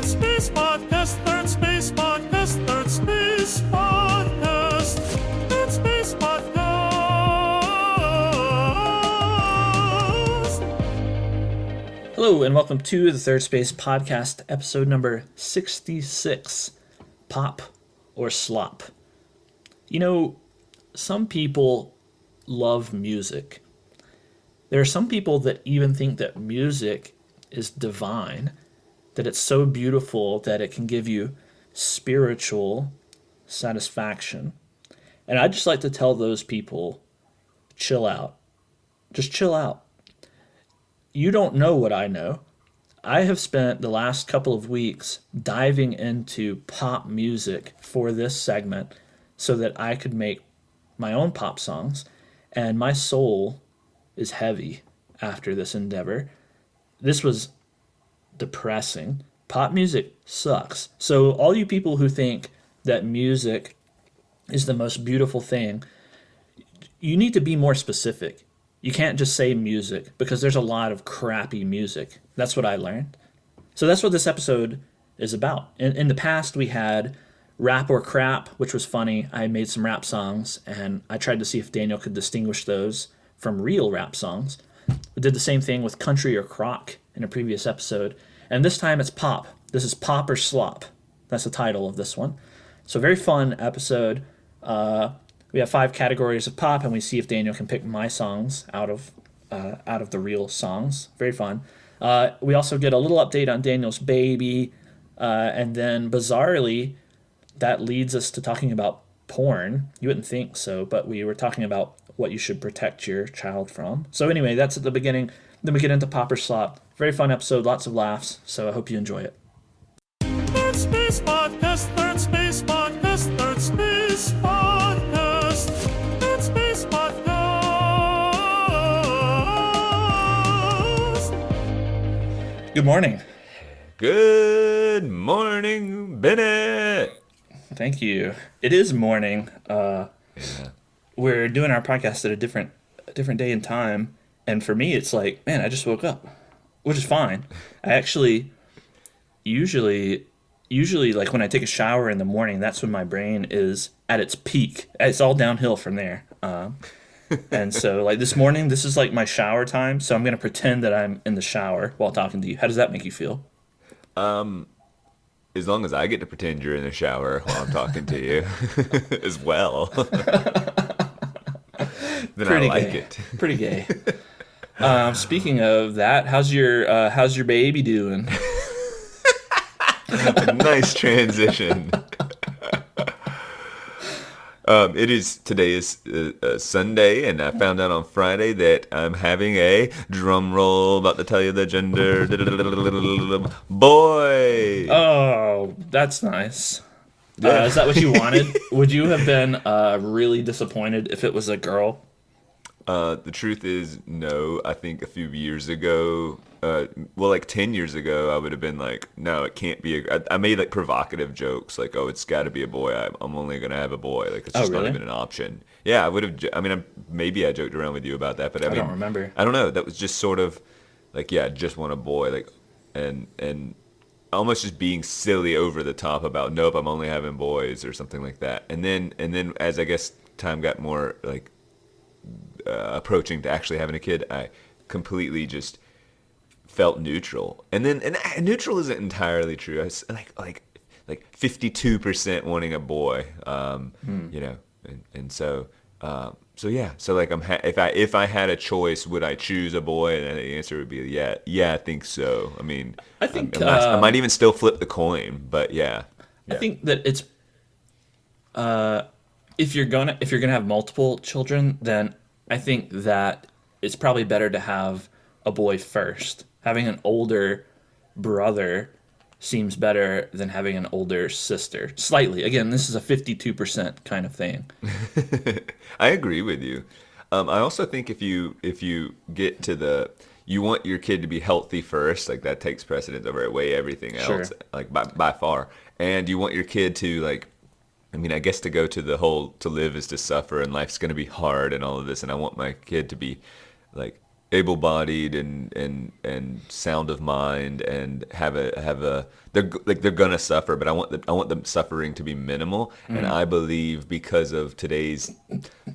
Space Podcast, Third Space Podcast, Third Space Podcast, Third Space Podcast. Hello and welcome to the Third Space Podcast, episode number 66, Pop or Slop. You know, some people love music. There are some people that even think that music is divine, that it's so beautiful that it can give you spiritual satisfaction. And I'd just like to tell those people, chill out. Just chill out. You don't know what I know. I have spent the last couple of weeks diving into pop music for this segment so that I could make my own pop songs, and my soul is heavy after this endeavor. This was depressing. Pop music sucks. So all you people who think that music is the most beautiful thing, you need to be more specific. You can't just say music because there's a lot of crappy music. That's what I learned. So that's what this episode is about. In the past, we had rap or crap, which was funny. I made some rap songs, and I tried to see if Daniel could distinguish those from real rap songs. We did the same thing with country or crock in a previous episode. And this time it's pop. This is Pop or Slop. That's the title of this one. So very fun episode. We have 5 categories of pop, and we see if Daniel can pick my songs out of the real songs. Very fun. We also get a little update on Daniel's baby, and then bizarrely, that leads us to talking about porn. You wouldn't think so, but we were talking about what you should protect your child from. So anyway, that's at the beginning. Then we get into Pop or Slop. Very fun episode, lots of laughs, so I hope you enjoy it. Third Space Podcast, Third Space Podcast, Third Space Podcast, Third Space Podcast. Good morning. Good morning, Bennett. Thank you. It is morning. We're doing our podcast at a different day and time, and for me, it's like, man, I just woke up, which is fine. I actually usually like when I take a shower in the morning, that's when my brain is at its peak. It's all downhill from there. And so like this morning, this is like my shower time, so I'm going to pretend that I'm in the shower while talking to you. How does that make you feel? As long as I get to pretend you're in the shower while I'm talking to you as well, then Pretty I like gay. it. Pretty gay. Speaking of that, how's your baby doing? Nice transition. Today is Sunday, and I found out on Friday that I'm having a drum roll. About to tell you the gender. Boy. Oh, that's nice. Yeah. Is that what you wanted? Would you have been really disappointed if it was a girl? The truth is, no. I think a few years ago, like 10 years ago, I would have been like, no, it can't be. I made like provocative jokes, like, oh, it's got to be a boy. I'm only gonna have a boy. Like, it's just really? not even an option. Yeah, I would have. I mean, maybe I joked around with you about that, but I mean, don't remember. I don't know. That was just sort of like, yeah, just want a boy, like, and almost just being silly over the top about, nope, I'm only having boys or something like that. And then as I guess time got more like approaching to actually having a kid, I completely just felt neutral. And neutral isn't entirely true. I was like 52% wanting a boy, you know, and so yeah. So like if I had a choice, would I choose a boy? And the answer would be yeah, I think so. I mean, I think I might even still flip the coin, but yeah. I think that it's if you're gonna have multiple children, then I think that it's probably better to have a boy first. Having an older brother seems better than having an older sister. Slightly. Again, this is a 52% kind of thing. I agree with you. I also think if you get to you want your kid to be healthy first, like that takes precedence over everything else, Sure. like by far. And you want your kid to like, I mean, I guess to go to the whole to live is to suffer and life's going to be hard and all of this. And I want my kid to be like able-bodied and sound of mind and they're gonna suffer, but I want the suffering to be minimal. And I believe because of today's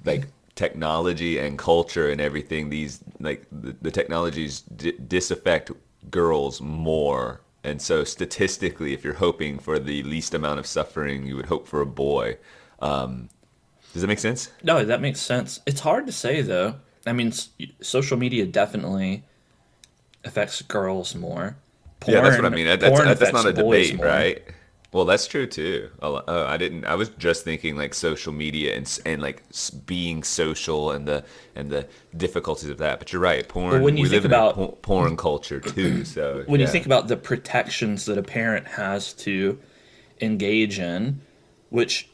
like technology and culture and everything, these like the technologies disaffect girls more. And so statistically, if you're hoping for the least amount of suffering, you would hope for a boy. Does that make sense? No, that makes sense. It's hard to say though. I mean, social media definitely affects girls more. Yeah, that's what I mean. That's not affects a boys debate, more. right? Well, that's true too. I didn't. I was just thinking like social media and like being social and the difficulties of that. But you're right. Porn. But when you We think live in a about porn culture too. So when you yeah. think about the protections that a parent has to engage in, which,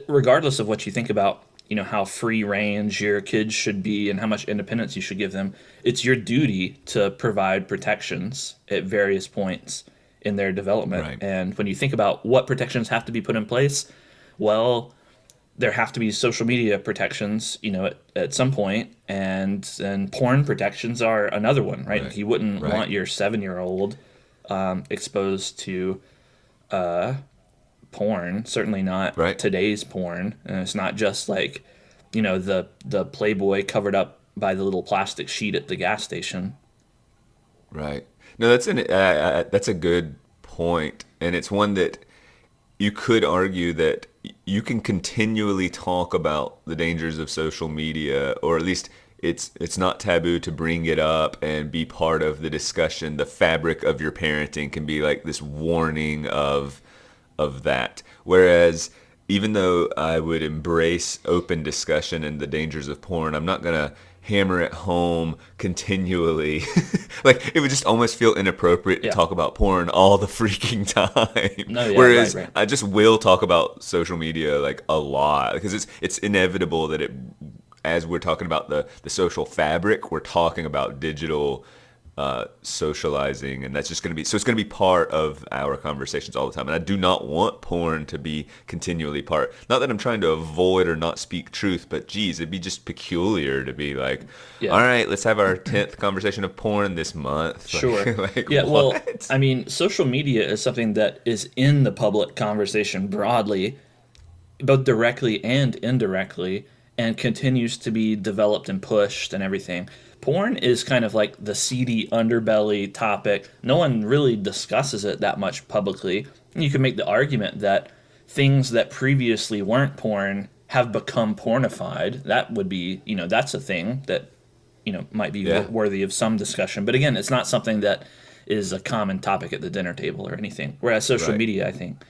regardless of what you think about, how free range your kids should be and how much independence you should give them, it's your duty to provide protections at various points in their development. Right. And when you think about what protections have to be put in place, well, there have to be social media protections, at some point, and porn protections are another one, right? Right. You wouldn't Right. want your 7-year-old exposed to porn. Certainly not Right. today's porn. And it's not just like, the Playboy covered up by the little plastic sheet at the gas station. Right. No, that's a good point, and it's one that you could argue that you can continually talk about the dangers of social media, or at least it's not taboo to bring it up and be part of the discussion. The fabric of your parenting can be like this warning of that. Whereas even though I would embrace open discussion and the dangers of porn, I'm not gonna hammer it home continually. Like it would just almost feel inappropriate to Yeah. talk about porn all the freaking time. No, yeah, Whereas right. I just will talk about social media like a lot because it's inevitable that as we're talking about the social fabric, we're talking about digital socializing, and that's just going to be so it's going to be part of our conversations all the time. And I do not want porn to be continually part. Not that I'm trying to avoid or not speak truth, but geez, it'd be just peculiar to be like, Yeah. all right, let's have our 10th conversation of porn this month. Sure. Like, Yeah, well, what? I mean, social media is something that is in the public conversation broadly, both directly and indirectly, and continues to be developed and pushed and everything. Porn is kind of like the seedy underbelly topic. No one really discusses it that much publicly. You can make the argument that things that previously weren't porn have become pornified. That would be, that's a thing that, might be Yeah. worthy of some discussion. But again, it's not something that is a common topic at the dinner table or anything. Whereas social Right. media, I think,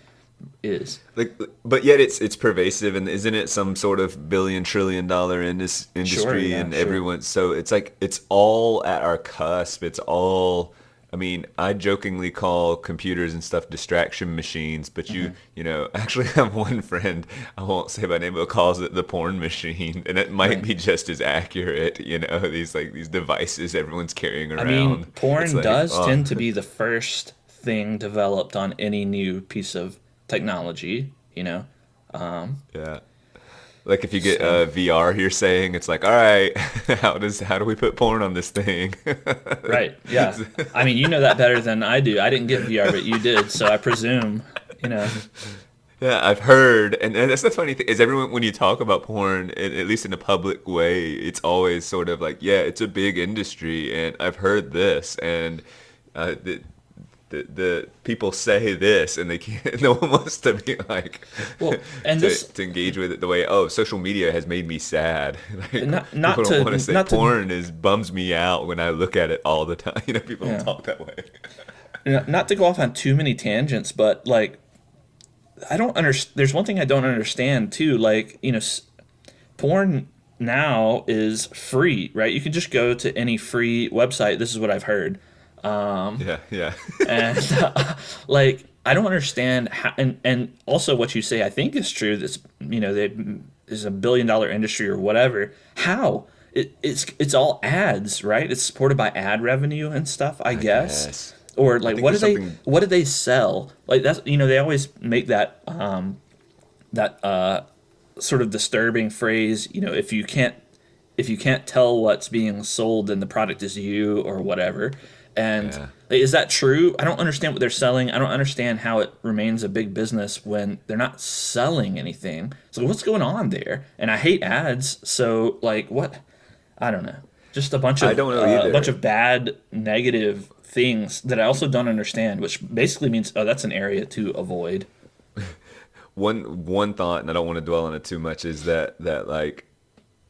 is. Like, but yet it's pervasive, and isn't it some sort of billion-trillion-dollar industry? Sure, yeah, And sure. everyone, so it's like it's all at our cusp. It's all. I mean, I jokingly call computers and stuff distraction machines, but you actually have one friend, I won't say by name, but calls it the porn machine, and it might Right. be just as accurate. These devices everyone's carrying around. I mean, porn It's like, does oh. tend to be the first thing developed on any new piece of technology, Yeah. Like if you get So- VR, you're saying it's like, all right, how do we put porn on this thing? Right, yeah. I mean, you know that better than I do. I didn't get VR, but you did, so I presume, Yeah, I've heard, and that's the funny thing is everyone when you talk about porn, at least in a public way, it's always sort of like, yeah, it's a big industry, and I've heard this, and the people say this, and they can't. No one wants to be like, Well, and to engage with it the way. Oh, social media has made me sad. Like, Not people to- don't want to say not to- porn bums me out when I look at it all the time. People Yeah. don't talk that way. not to go off on too many tangents, but like, I don't understand. There's one thing I don't understand too. Like, porn now is free, right? You can just go to any free website. This is what I've heard. Yeah. And like, I don't understand how, and also what you say I think is true. That's is a $1 billion industry or whatever. How it's all ads, right? It's supported by ad revenue and stuff, I guess. guess. Or like, think what do there's they something- what do they sell? Like that's they always make that sort of disturbing phrase. If you can't if you can't tell what's being sold, then the product is you or whatever. And Yeah. is that true? I don't understand what they're selling. I don't understand how it remains a big business when they're not selling anything. So what's going on there? And I hate ads. So like what? I don't know. Just I don't know either. a bunch of bad negative things that I also don't understand, which basically means that's an area to avoid. One thought, and I don't want to dwell on it too much, is that like,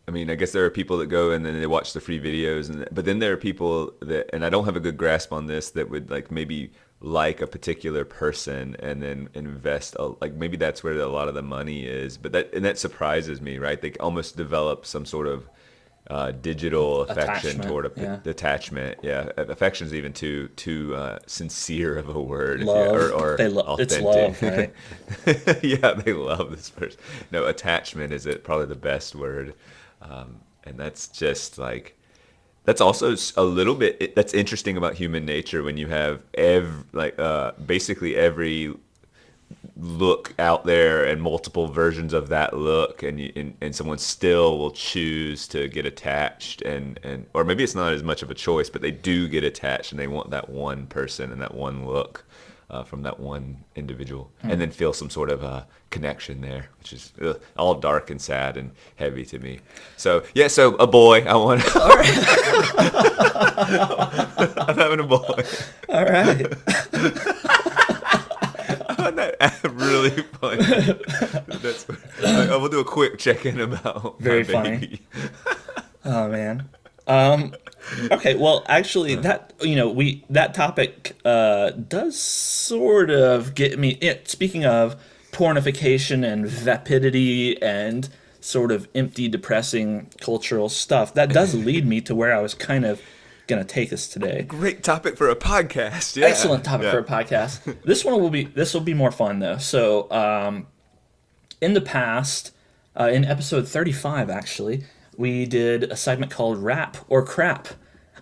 I mean, I guess there are people that go and then they watch the free videos, but then there are people that, and I don't have a good grasp on this, that would like maybe like a particular person and then invest, like maybe that's where a lot of the money is. But that surprises me, right? They almost develop some sort of digital affection Attachment, toward yeah. attachment. Yeah, affection is even too sincere of a word. Love. Or It's authentic. love, right? Yeah, they love this person. No, attachment is probably the best word, and that's just like, that's also a little bit. That's interesting about human nature when you have basically every look out there and multiple versions of that look, and someone still will choose to get attached, and or maybe it's not as much of a choice, but they do get attached and they want that one person and that one look from that one individual, and then feel some sort of connection there, which is all dark and sad and heavy to me. So yeah, so a boy, I want. All right. I'm having a boy. All right. I found that really funny. I will do a quick check-in about Very my funny. baby. Oh man. Okay, well, actually, that that topic does sort of get me. Speaking of pornification and vapidity and sort of empty, depressing cultural stuff, that does lead me to where I was kind of gonna take us today. Great topic for a podcast. Yeah. Excellent topic for a podcast. This will be more fun though. So, in the past, in episode 35, actually, we did a segment called Rap or Crap,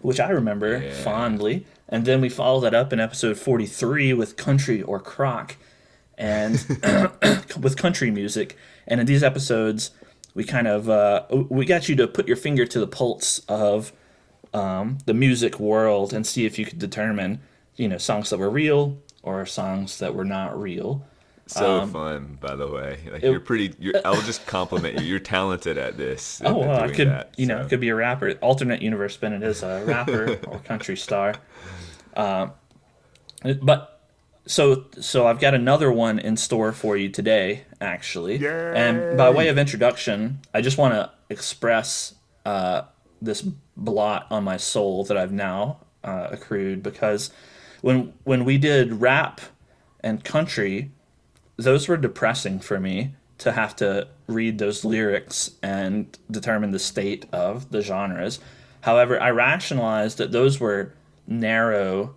which I remember fondly. And then we followed that up in episode 43 with Country or Crock, and with country music. And in these episodes, we kind of we got you to put your finger to the pulse of the music world and see if you could determine, songs that were real or songs that were not real. So fun, by the way. Like I'll just compliment you. You're talented at this. Oh well, I doing could, that, I could be a rapper. Alternate universe, Bennett is a rapper or country star. But so I've got another one in store for you today, actually. Yay! And by way of introduction, I just want to express this blot on my soul that I've now accrued, because when we did rap and country, those were depressing for me to have to read those lyrics and determine the state of the genres. However, I rationalized that those were narrow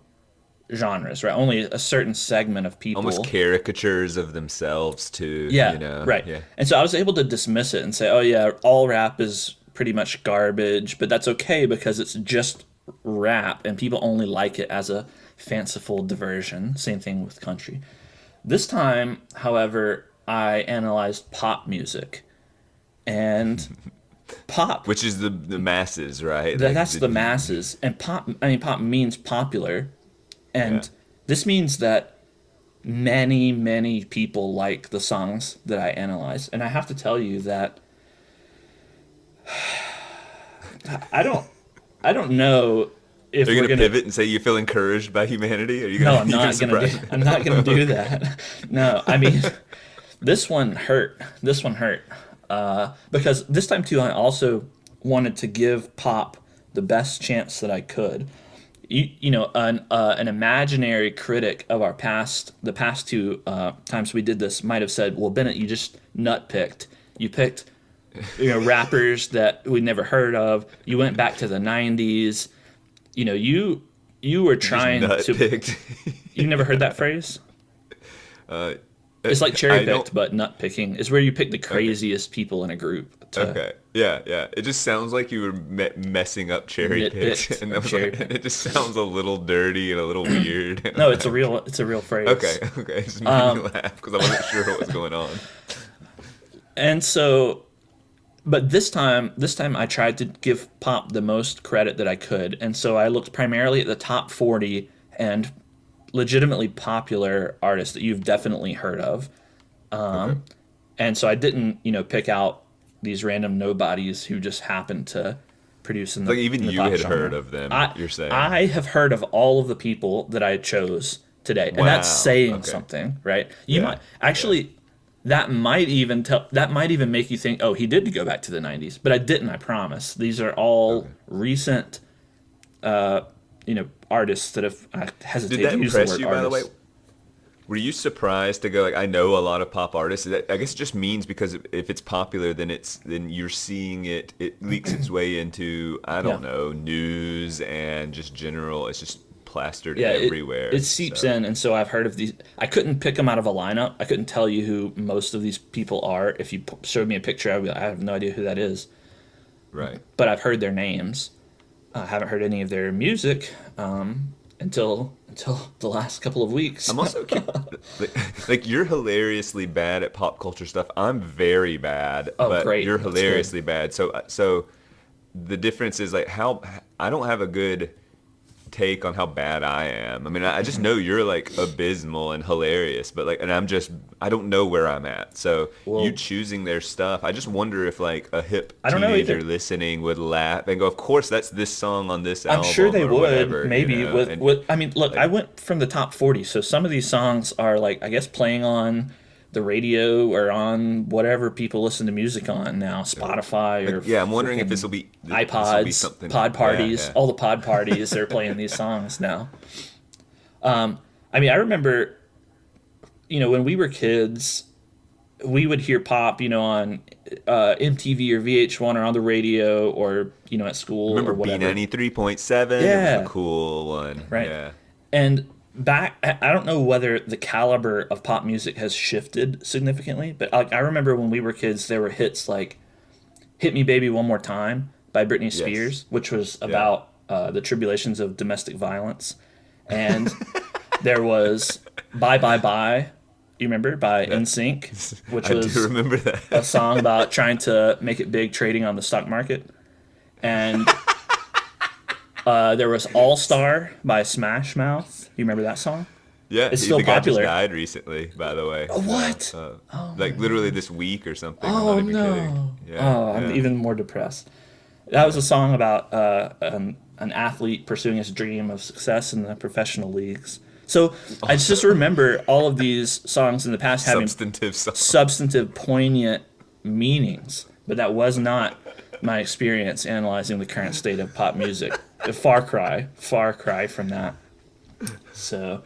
genres, right? Only a certain segment of people. almost caricatures of themselves too. Yeah, right. Yeah. And so I was able to dismiss it and say, oh yeah, all rap is pretty much garbage, but that's okay because it's just rap and people only like it as a fanciful diversion. Same thing with country. This time, however, I analyzed pop music, and pop, Which is the masses, right? that's the masses, and pop means popular, and this means that many people like the songs that I analyze. And I have to tell you that I don't know if Are you we're gonna pivot and say you feel encouraged by humanity? Are you gonna? No, I'm not gonna do that. No, I mean, this one hurt. Because this time too, I also wanted to give pop the best chance that I could. An imaginary critic of our past, the past two times we did this, might have said, "Well, Bennett, you just nut picked. You picked, rappers that we'd never heard of. You went back to the '90s. You were trying to." Picked. You never heard that phrase? It's like cherry picked, but nut picking is where you pick the craziest people in a group. Okay. Yeah. It just sounds like you were messing up cherry picks, and it just sounds a little dirty and a little weird. No, it's a real phrase. Okay. It just made me laugh because I wasn't sure what was going on. And so, But this time I tried to give pop the most credit that I could, and so I looked primarily at the top 40 and legitimately popular artists that you've definitely heard of. Okay. And so I didn't, pick out these random nobodies who just happened to produce in the Like even in the you pop had genre. heard of them, I you're saying. I have heard of all of the people that I chose today, and that's Wow. saying Okay. something, right? You Yeah. might actually that might even make you think, oh, he did go back to the '90s, but I didn't. I promise. These are all recent, artists that have. I hesitate Did that to use the impress word you, by the way? artists. Were you surprised to go like I know a lot of pop artists? I guess it just means because if it's popular, then you're seeing it. It leaks its way into I don't Yeah. know news and just general. It's just plastered Yeah, everywhere. it seeps so, in, and so I've heard of these. I couldn't pick them out of a lineup. I couldn't tell you who most of these people are. If you showed me a picture, I'd be like, I have no idea who that is. Right. But I've heard their names. I haven't heard any of their music until the last couple of weeks. I'm also like you're hilariously bad at pop culture stuff. I'm very bad, Oh, but great. you're That's hilariously bad. So the difference is like how I don't have a good take on how bad I am. I mean, I just know you're like abysmal and hilarious, but like, and I don't know where I'm at. So Well- you choosing their stuff, I just wonder if like a hip I don't know teenager either. listening would laugh and go, "Of course, that's this song on this album." I'm sure they or would, whatever, maybe you know? with, And, with. I mean, look, I went from the top 40, so some of these songs are like I guess playing on the radio or on whatever people listen to music on now, Spotify or yeah, I'm wondering if freaking this will be iPods, something pod parties, Yeah. all the pod parties. They're playing these songs now. I mean, I remember, when we were kids, we would hear pop, on MTV or VH1 or on the radio or at school Remember or whatever. B93.7? It Yeah. was a cool one. Right. Yeah. And back, I don't know whether the caliber of pop music has shifted significantly, but like I remember when we were kids, there were hits like "Hit Me, Baby, One More Time" by Britney Spears, which was about the tribulations of domestic violence, and there was "Bye Bye Bye." You remember by NSYNC, which I was do remember that. a song about trying to make it big trading on the stock market, and there was "All Star" by Smash Mouth. You remember that song? Yeah, It's still the guy popular. just died recently, by the way. What? Like literally this week or something. I'm Oh not even no! kidding. Yeah, Oh, I'm yeah. even more depressed. That was a song about an athlete pursuing his dream of success in the professional leagues. So I just remember all of these songs in the past having Substantive song. substantive, poignant meanings, but that was not my experience analyzing the current state of pop music. A far cry from that. So,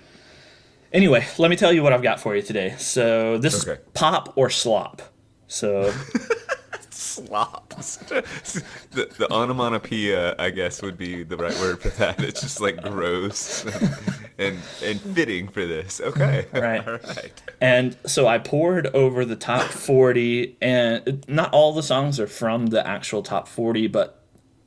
anyway, let me tell you what I've got for you today. So this is Okay. pop or slop. So Slop. The onomatopoeia, I guess, would be the right word for that. It's just like gross and fitting for this. Okay. Right. All right. And so I poured over the top 40, and not all the songs are from the actual top 40, but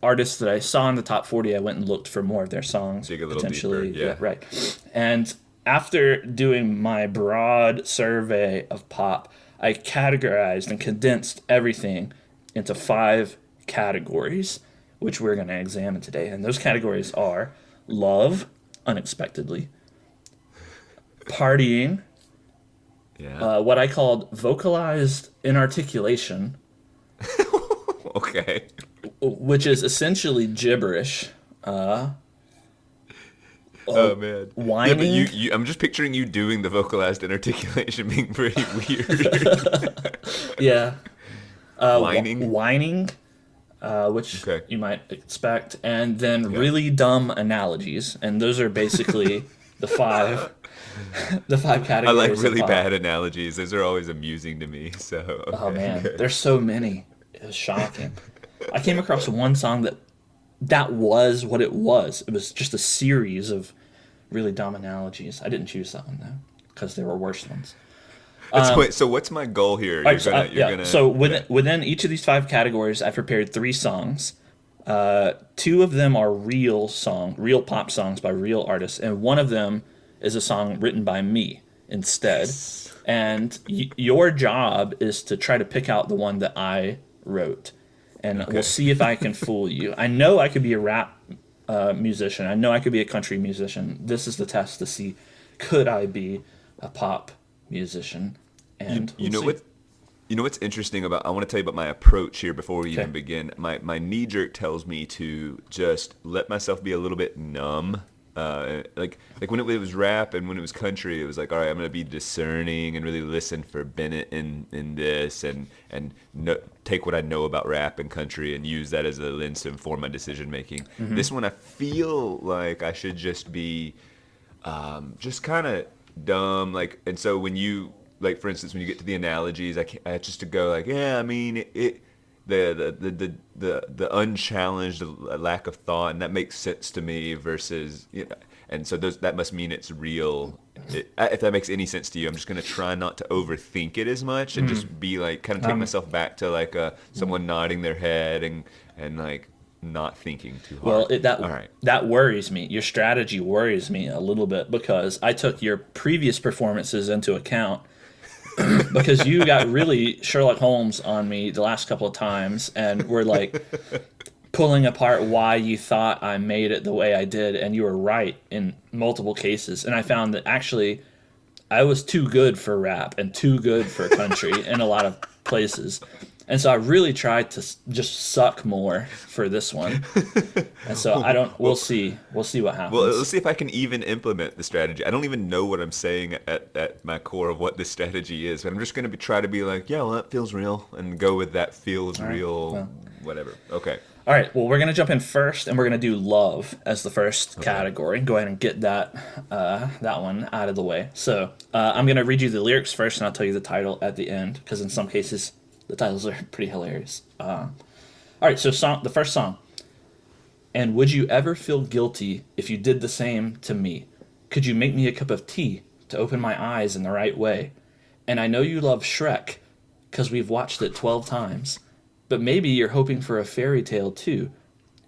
artists that I saw in the top 40, I went and looked for more of their songs. Dig a little potentially. deeper, yeah. Right. And after doing my broad survey of pop, I categorized and condensed everything into 5 categories, which we're going to examine today. And those categories are love, unexpectedly, partying, Yeah. what I called vocalized inarticulation, Okay. which is essentially gibberish. Oh man. whining? Yeah, but you I'm just picturing you doing the vocalized inarticulation being pretty weird. Yeah. Whining. Whining, which Okay. you might expect. And then really dumb analogies. And those are basically the 5 I categories. like of really pop. bad analogies. Those are always amusing to me. So Oh okay. man, there's so many. It was shocking. I came across one song that was what it was. It was just a series of really dumb analogies. I didn't choose that one though, because there were worse ones. Wait, so what's my goal here? All right, so, You're gonna so within each of these 5 categories, I prepared 3 songs. 2 of them are real pop songs by real artists, and one of them is a song written by me instead. And your job is to try to pick out the one that I wrote. and Okay. we'll see if I can fool you. I know I could be a rap musician. I know I could be a country musician. This is the test to see, could I be a pop musician? And You we'll know see. what? You know what's interesting about? I want to tell you about my approach here before we Okay. even begin. My knee jerk tells me to just let myself be a little bit numb. Like when it was rap and when it was country, it was like, all right, I'm gonna be discerning and really listen for Bennett in this and take what I know about rap and country and use that as a lens to inform my decision making. This one, I feel like I should just be just kind of dumb, like, and so when you, like, for instance, when you get to the analogies, I just to go like, yeah, I mean the unchallenged lack of thought, and that makes sense to me versus, you know, and so that must mean it's real. If that makes any sense to you, I'm just gonna try not to overthink it as much and just be like, kind of take myself back to like someone nodding their head and like not thinking too hard. Well, All right. that worries me. Your strategy worries me a little bit because I took your previous performances into account because you got really Sherlock Holmes on me the last couple of times and were like pulling apart why you thought I made it the way I did, and you were right in multiple cases. And I found that actually I was too good for rap and too good for country in a lot of places. And so I really tried to just suck more for this one. And so we'll see. We'll see what happens. Well, let's see if I can even implement the strategy. I don't even know what I'm saying at my core of what this strategy is, but I'm just going to try to be like, yeah, well, that feels real, and go with that feels real, whatever. Okay. All right, well, we're going to jump in first, and we're going to do love as the first category. Go ahead and get that one out of the way. So I'm going to read you the lyrics first, and I'll tell you the title at the end, because in some cases, the titles are pretty hilarious. All right, so the first song. And would you ever feel guilty if you did the same to me? Could you make me a cup of tea to open my eyes in the right way? And I know you love Shrek, because we've watched it 12 times. But maybe you're hoping for a fairy tale too.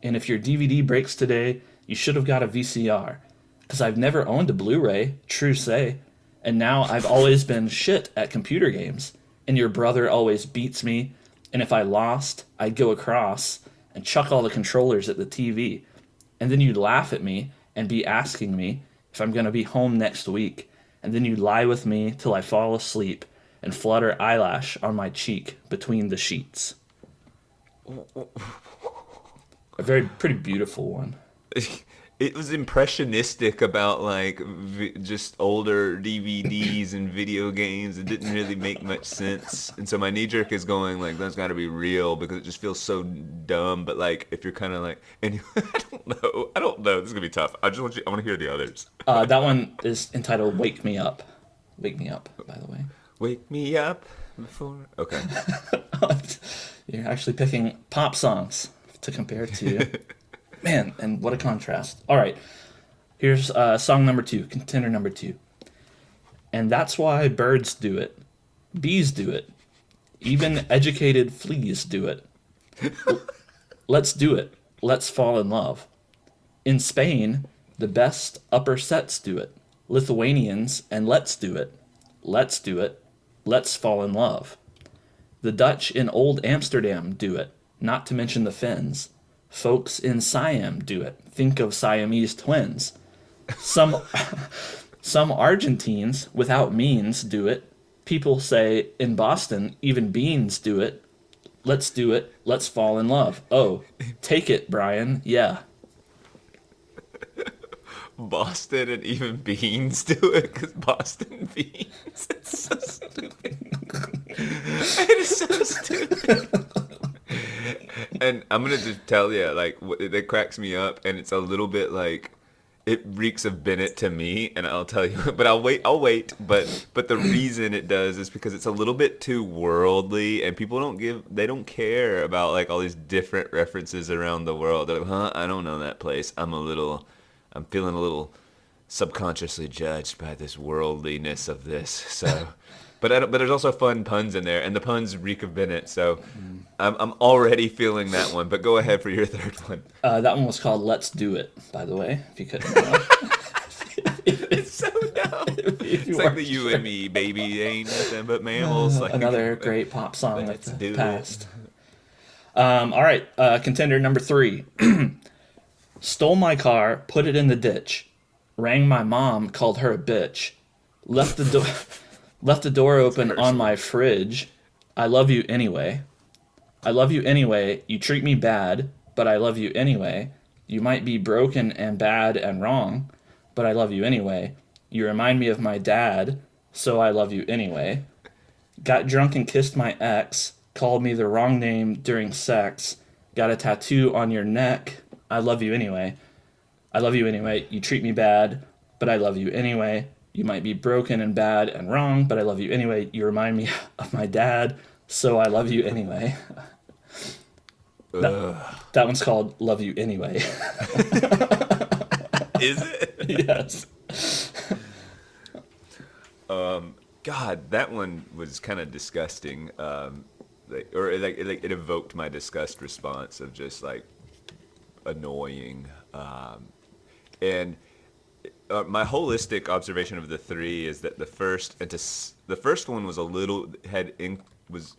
And if your DVD breaks today, you should have got a VCR. Because I've never owned a Blu-ray, true say. And now I've always been shit at computer games. And your brother always beats me. And if I lost, I'd go across and chuck all the controllers at the TV. And then you'd laugh at me and be asking me if I'm going to be home next week. And then you'd lie with me till I fall asleep and flutter eyelash on my cheek between the sheets. A pretty beautiful one. It was impressionistic about like just older DVDs and video games. It didn't really make much sense, and so my knee jerk is going like, that's got to be real because it just feels so dumb. But like, if you're kind of like, anyway, I don't know. This is gonna be tough. I want to hear the others. That one is entitled "Wake Me Up." Wake me up, by the way. Wake me up before. Okay. You're actually picking pop songs to compare to. Man, and what a contrast. All right, here's song number 2, contender number 2. And that's why birds do it. Bees do it. Even educated fleas do it. Let's do it. Let's fall in love. In Spain, the best upper sets do it. Lithuanians, and let's do it. Let's do it. Let's fall in love. The Dutch in Old Amsterdam do it, not to mention the Finns. Folks in Siam do it. Think of Siamese twins. Some Argentines without means do it. People say in Boston, even beans do it. Let's do it. Let's fall in love. Oh, take it, Brian. Yeah. Boston and even beans do it because Boston beans. It's so stupid. It is so stupid. And I'm gonna just tell you, like, that cracks me up, and it's a little bit like, it reeks of Bennett to me, and I'll tell you. But I'll wait. But the reason it does is because it's a little bit too worldly, and people they don't care about like all these different references around the world. They're like, I don't know that place. I'm feeling a little subconsciously judged by this worldliness of this. So, but there's also fun puns in there, and the puns reek of Bennett. So, I'm already feeling that one. But go ahead for your third one. That one was called "Let's Do It," by the way, if you couldn't know. It's so dumb. It's like the "You and Me, baby, ain't nothing but mammals." Like, Another great pop song Let's of do the past. All right, contender number 3. Stole my car, put it in the ditch. Rang my mom, called her a bitch. Left the door, left the door open on my fridge. I love you anyway. I love you anyway. You treat me bad, but I love you anyway. You might be broken and bad and wrong, but I love you anyway. You remind me of my dad, so I love you anyway. Got drunk and kissed my ex. Called me the wrong name during sex. Got a tattoo on your neck. I love you anyway. I love you anyway. You treat me bad, but I love you anyway. You might be broken and bad and wrong, but I love you anyway. You remind me of my dad, so I love you anyway. That one's called Love You Anyway. Is it? Yes. God, that one was kind of disgusting. It evoked my disgust response of just like annoying. And my holistic observation of the 3 is that the first one was was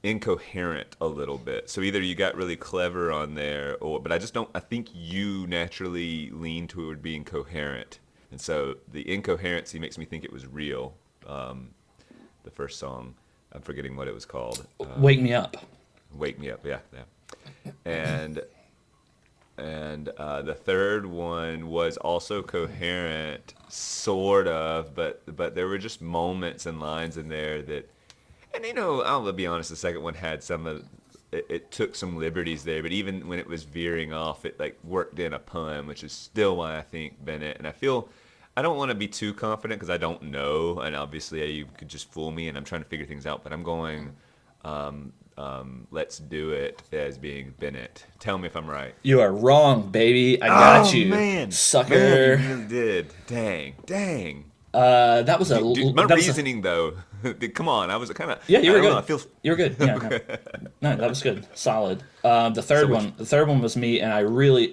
incoherent a little bit. So either you got really clever on there, but I think you naturally lean toward being coherent. And so the incoherency makes me think it was real. The first song, I'm forgetting what it was called. Wake Me Up. Wake Me Up, yeah. And the third one was also coherent, sort of, but there were just moments and lines in there that, and I'll be honest, the second one had it took some liberties there, but even when it was veering off, it like worked in a pun, which is still why I think Bennett, and I don't want to be too confident because I don't know, and obviously you could just fool me, and I'm trying to figure things out, but I'm going, Let's Do It as being Bennett. Tell me if I'm right. You are wrong, baby. I got you, man, sucker. Man, you really did. Dang. That was my reasoning though. Come on, I was kind of. Yeah, you were good. You were good. Yeah, no, that was good. Solid. The third one was me, and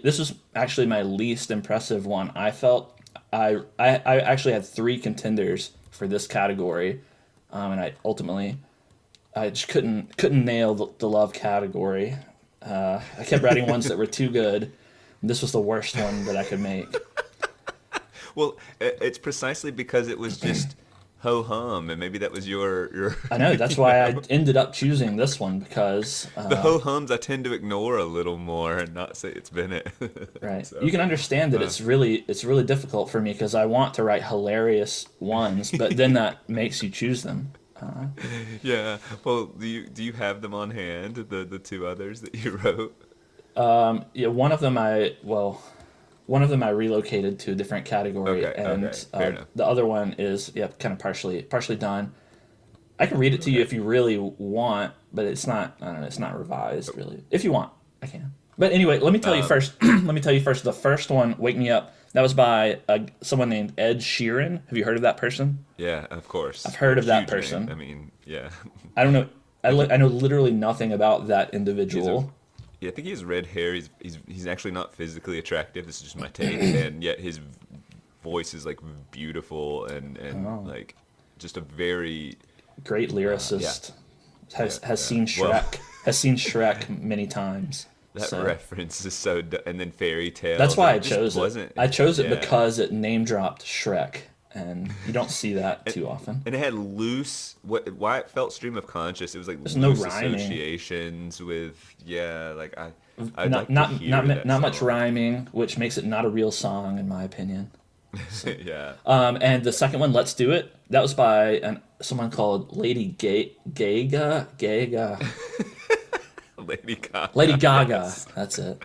this was actually my least impressive one. I felt I actually had 3 contenders for this category, and I just couldn't nail the love category. I kept writing ones that were too good. And this was the worst one that I could make. Well, it's precisely because it was just ho-hum, and maybe that was your... I know, that's why I ended up choosing this one, because... the ho-hums I tend to ignore a little more and not say it's Bennett. Right. So, you can understand that it's really difficult for me, because I want to write hilarious ones, but then that makes you choose them. Yeah. Well, do you have them on hand, the 2 others that you wrote? Yeah, one of them I relocated to a different category, and the other one is kind of partially done. I can read it to you if you really want, but it's not. I don't know. It's not revised really. If you want, I can. But anyway, let me tell you first. Let me tell you first. The first one, "Wake Me Up," that was by someone named Ed Sheeran. Have you heard of that person? Yeah, of course. I've heard of that person. Name. I mean, yeah. I don't know. I know literally nothing about that individual. Yeah, I think he has red hair. He's actually not physically attractive. This is just my take, and yet his voice is like beautiful and like just a very great lyricist. Has seen Shrek. Well, has seen Shrek many times. That reference is so. And then fairy tale. That's why I chose it. I chose it because it name dropped Shrek. And you don't see that too often. And it had why it felt stream of conscious. It was like there's loose no rhyming. Associations with like not much rhyming, which makes it not a real song in my opinion. So, yeah. And the second one, "Let's Do It," that was by someone called Lady Gaga. Lady Gaga. That's it.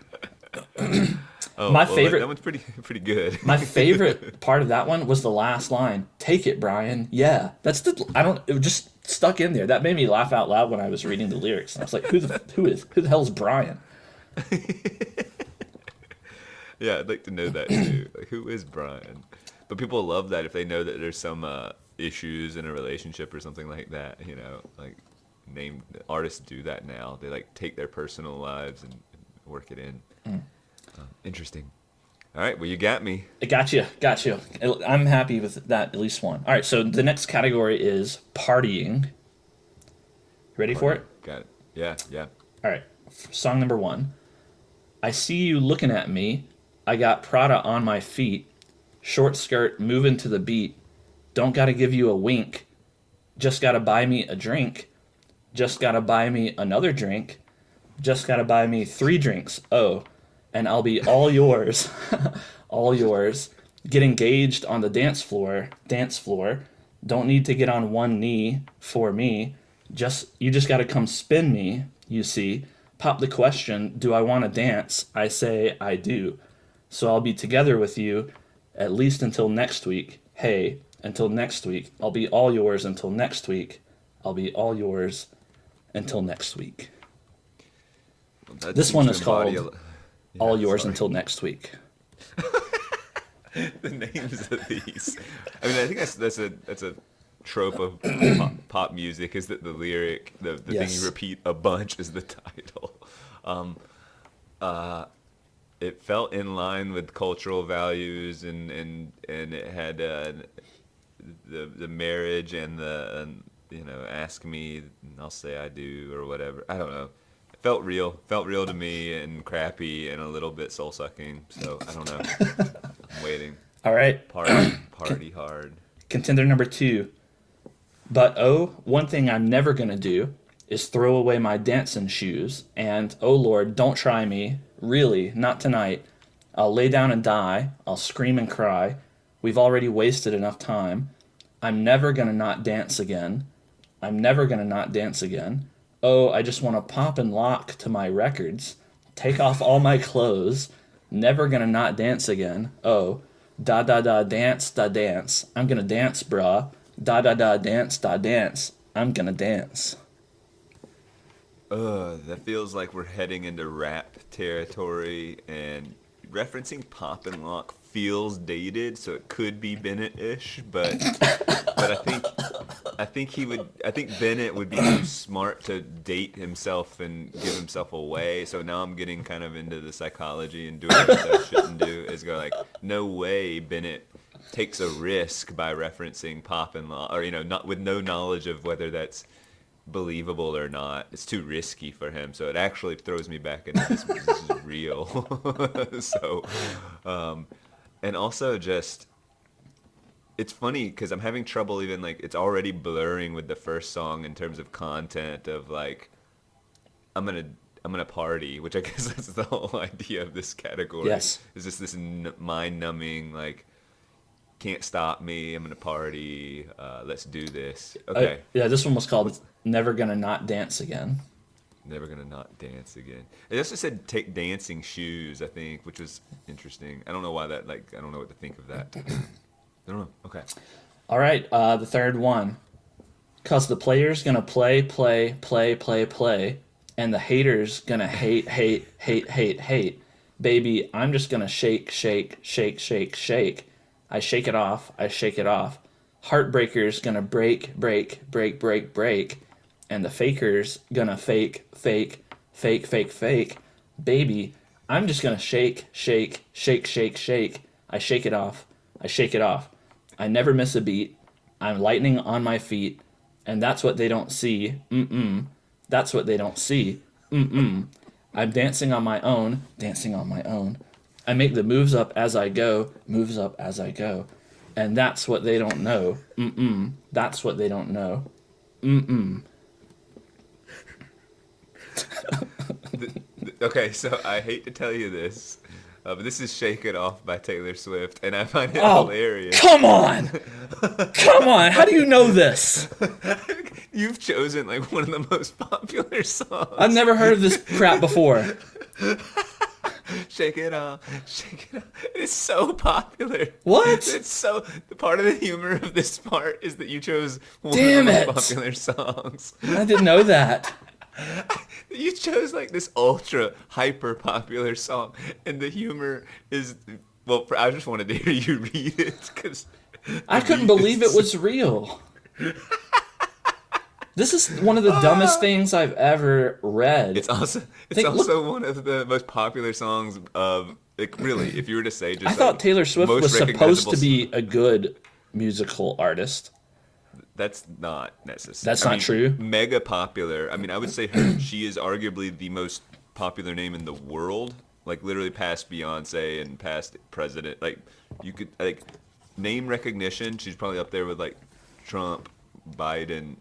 My favorite. That one's pretty good. My favorite part of that one was the last line. "Take it, Brian." Yeah, that's it just stuck in there. That made me laugh out loud when I was reading the lyrics. And I was like, who the hell is Brian? Yeah, I'd like to know that too. Like, who is Brian? But people love that if they know that there's some issues in a relationship or something like that. Like named artists do that now. They like take their personal lives and work it in. Interesting. All right, well, you got me. I got you. I'm happy with that, at least one. All right, so the next category is partying. Ready for it? Got it. Yeah. All right, Song number 1. I see you looking at me. I got Prada on my feet. Short skirt moving to the beat. Don't gotta give you a wink. Just gotta buy me a drink. Just gotta buy me another drink. Just gotta buy me 3 drinks. Oh, and I'll be all yours. All yours. Get engaged on the dance floor. Dance floor. Don't need to get on one knee for me. You just gotta come spin me, you see. Pop the question, do I want to dance? I say I do. So I'll be together with you at least until next week. Hey, until next week. I'll be all yours until next week. I'll be all yours until next week. Well, this one is called All Yours Until Next Week. The names of these. I mean, I think that's a trope of pop music, is that the lyric, the thing you repeat a bunch, is the title. It felt in line with cultural values, and it had the marriage and the ask me and I'll say I do, or whatever. I don't know. It felt real to me, and crappy and a little bit soul sucking. So I don't know. I'm waiting. All right. Party hard. Contender number 2. But one thing I'm never gonna do is throw away my dancing shoes. And oh Lord, don't try me. Really, not tonight. I'll lay down and die. I'll scream and cry. We've already wasted enough time. I'm never gonna not dance again. I'm never gonna not dance again. Oh, I just want to pop and lock to my records. Take off all my clothes. Never gonna not dance again. Oh, da da da dance da dance. I'm gonna dance, bruh. Da da da dance da dance. I'm gonna dance. That feels like we're heading into rap territory, and referencing pop and lock feels dated, so it could be Bennett-ish, but I think Bennett would be too smart to date himself and give himself away. So now I'm getting kind of into the psychology and doing what I shouldn't do, is go like, no way Bennett takes a risk by referencing pop and lock, or not with no knowledge of whether that's believable or not. It's too risky for him, so it actually throws me back into this is real. So and also just, it's funny because I'm having trouble, even like it's already blurring with the first song in terms of content of like I'm gonna party, which I guess that's the whole idea of this category. Yes. Is just this mind-numbing, like, can't stop me, I'm gonna party, let's do this. Okay. Yeah, this one was called Never Gonna Not Dance Again. Never gonna not dance again. It also said take dancing shoes, I think, which was interesting. I don't know why that, like, I don't know what to think of that. I don't know. Okay. All right, the third one. Cause the player's gonna play, and the hater's gonna hate. Baby, I'm just gonna shake. I shake it off. Heartbreaker's gonna break, and the faker's gonna fake. Baby, I'm just gonna shake. I shake it off. I never miss a beat. I'm lightning on my feet, and that's what they don't see. That's what they don't see. I'm dancing on my own. I make the moves up as I go. And that's what they don't know. That's what they don't know. Okay, so I hate to tell you this, but this is Shake It Off by Taylor Swift, and I find it hilarious. Come on! How do you know this? You've chosen like one of the most popular songs. I've never heard of this crap before. Shake it off. It's so popular. What? It's so, part of the humor of this part is that you chose one Damn of the it. most popular songs. I didn't know that. You chose like this ultra hyper popular song, and the humor is, well, I just wanted to hear you read it because I couldn't believe it was real. This is one of the dumbest things I've ever read. It's also one of the most popular songs of, like, really, if you were to say just I thought Taylor Swift was supposed to be a good musical artist. That's not necessary. That's not true? Mega popular. I mean, I would say she is arguably the most popular name in the world, like literally past Beyonce and past president. Like you could like name recognition. She's probably up there with like Trump, Biden,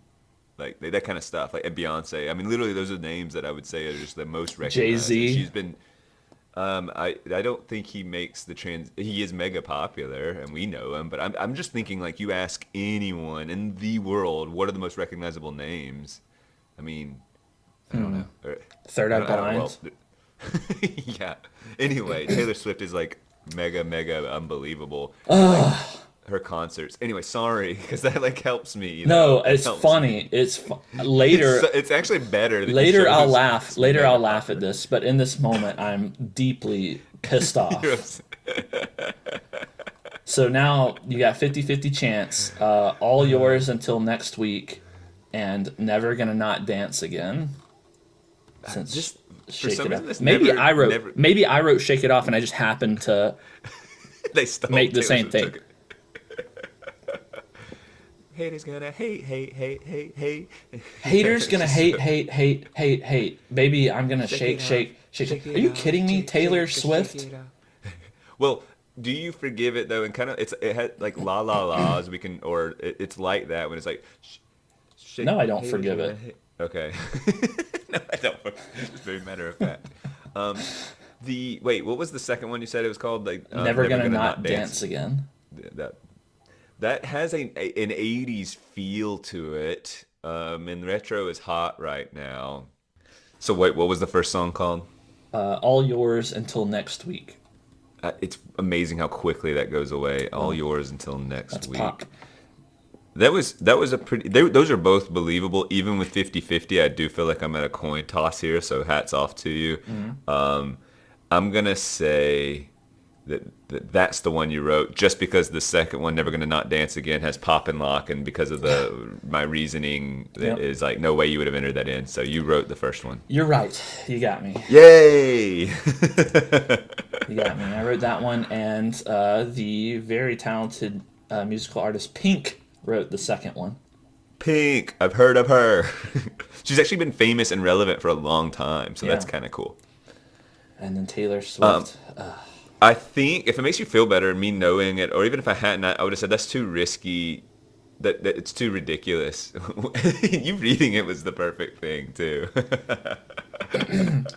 like that kind of stuff. Like and Beyonce. I mean, literally those are names that I would say are just the most recognized. Jay-Z. And she's been. I don't think he makes the he is mega popular and we know him, but I'm just thinking like you ask anyone in the world what are the most recognizable names. I mean, I don't know. Third Eye Blind. Well, yeah. Anyway, Taylor Swift is like mega unbelievable. Like, her concerts. Anyway, sorry, because that like helps me. No, it's funny. Me. It's later. It's actually better. Later, I'll laugh. Later, I'll laugh at this. But in this moment, I'm deeply pissed off. So now you got 50-50 chance. All yours until next week, and never gonna not dance again. Since just Shake for some It reason, Off. Maybe I wrote Shake It Off, and I just happened to make the same thing. Haters gonna hate. Haters gonna hate. Baby, I'm gonna shake. Are you kidding me? Taylor Swift? Well, do you forgive it though? And kind of, it had like la la la's. We can, or it's like that when it's like. No, I don't forgive it. Okay. No, I don't. It's very matter of fact. Wait, what was the second one you said it was called? Like Never gonna not dance again. That has an 80s feel to it. And retro is hot right now. So wait, what was the first song called? All Yours Until Next Week. It's amazing how quickly that goes away. All Yours Until Next Week. Pop. That was a pretty. Those are both believable. Even with 50-50, I do feel like I'm at a coin toss here. So hats off to you. Mm-hmm. I'm gonna say that's the one you wrote, just because the second one, Never Gonna Not Dance Again, has Pop and Lock, and because of my reasoning is like no way you would have entered that in. So you wrote the first one. You're right. You got me. Yay! You got me. I wrote that one, and the very talented musical artist Pink wrote the second one. Pink, I've heard of her. She's actually been famous and relevant for a long time, so that's kind of cool. And then Taylor Swift. I think if it makes you feel better, me knowing it, or even if I hadn't, I would have said that's too risky. That it's too ridiculous. You reading it was the perfect thing too.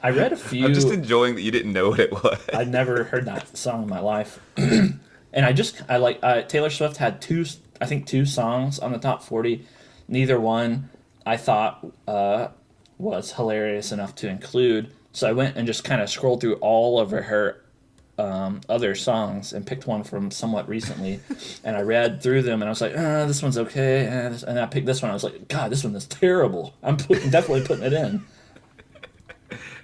I read a few. I'm just enjoying that you didn't know what it was. I'd never heard that song in my life, and I like Taylor Swift had two songs on the top 40. Neither one I thought was hilarious enough to include. So I went and just kind of scrolled through all of her other songs and picked one from somewhat recently, and I read through them and I was like, this one's okay, and I picked this one. I was like, God, this one is terrible. I'm definitely putting it in.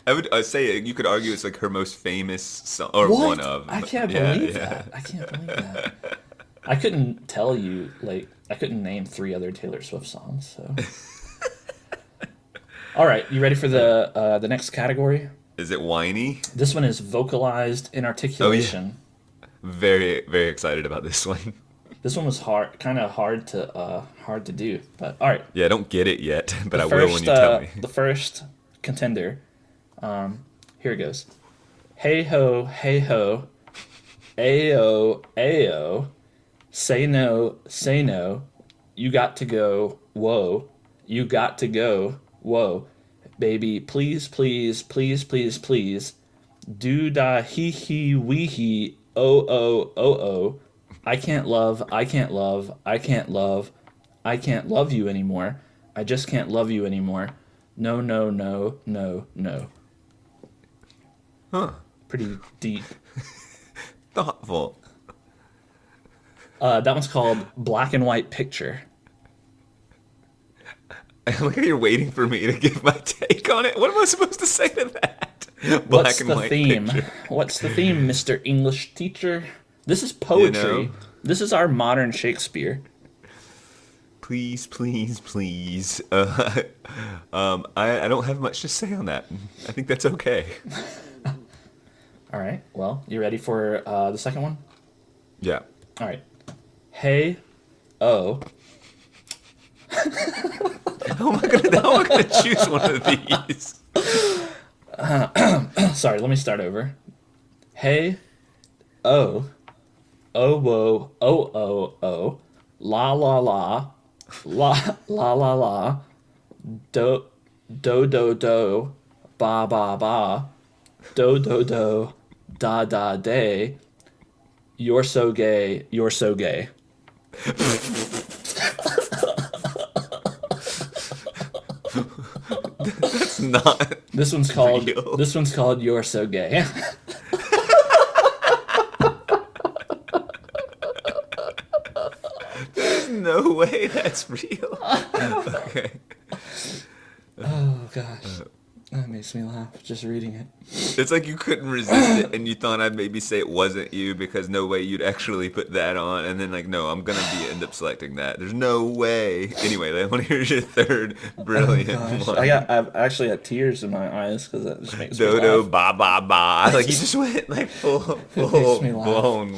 I would say you could argue it's like her most famous song, or what? one of. I can't believe that. I can't believe that. I couldn't tell you, like, I couldn't name 3 other Taylor Swift songs. So, all right, you ready for the next category? Is it whiny? This one is vocalized inarticulation. Oh, yeah. Very, very excited about this one. This one was kind of hard to do, but all right. Yeah, I don't get it yet, but I will when you tell me. The first contender, here it goes. Hey ho, ayo, ayo, say no, you got to go, whoa, you got to go, whoa. Baby, please, please, please, please, please. Do da hee hee wee hee oh. I can't love you anymore. I just can't love you anymore. No. Huh. Pretty deep. Thoughtful. That one's called Black and White Picture. Look how you're waiting for me to give my take on it. What am I supposed to say to that? What's the theme? What's the theme, Mr. English teacher? This is poetry. You know? This is our modern Shakespeare. Please. I don't have much to say on that. I think that's okay. All right. Well, you ready for the second one? Yeah. All right. Hey, oh. How am I gonna choose one of these? Sorry, let me start over. Hey, oh, oh, whoa, oh, oh, oh, la, la, la, la, la, la, la, do, do, do, do, ba, ba, ba, do, do, do, da, da, day, you're so gay, you're so gay. That's not This one's called, real. this one's called You're So Gay. There's no way that's real. Okay. Oh, gosh. That makes me laugh just reading it. It's like you couldn't resist it, and you thought I'd maybe say it wasn't you because no way you'd actually put that on, and then like, no, I'm gonna end up selecting that. There's no way. Anyway, I want to hear your third brilliant one. I've actually had tears in my eyes because that just makes me Dodo laugh. ba ba ba. Like you just went like full makes me laugh. blown.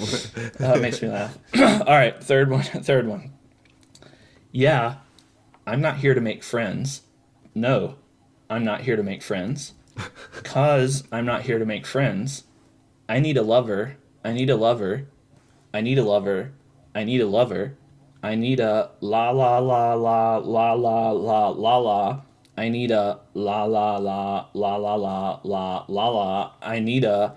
That makes me laugh. All right, third one. Yeah, I'm not here to make friends. No, I'm not here to make friends. 'Cause I'm not here to make friends. I need a lover. I need a lover. I need a lover. I need a lover. I need a la la la la la la la la la. I need a la la la la la la la la la. I need a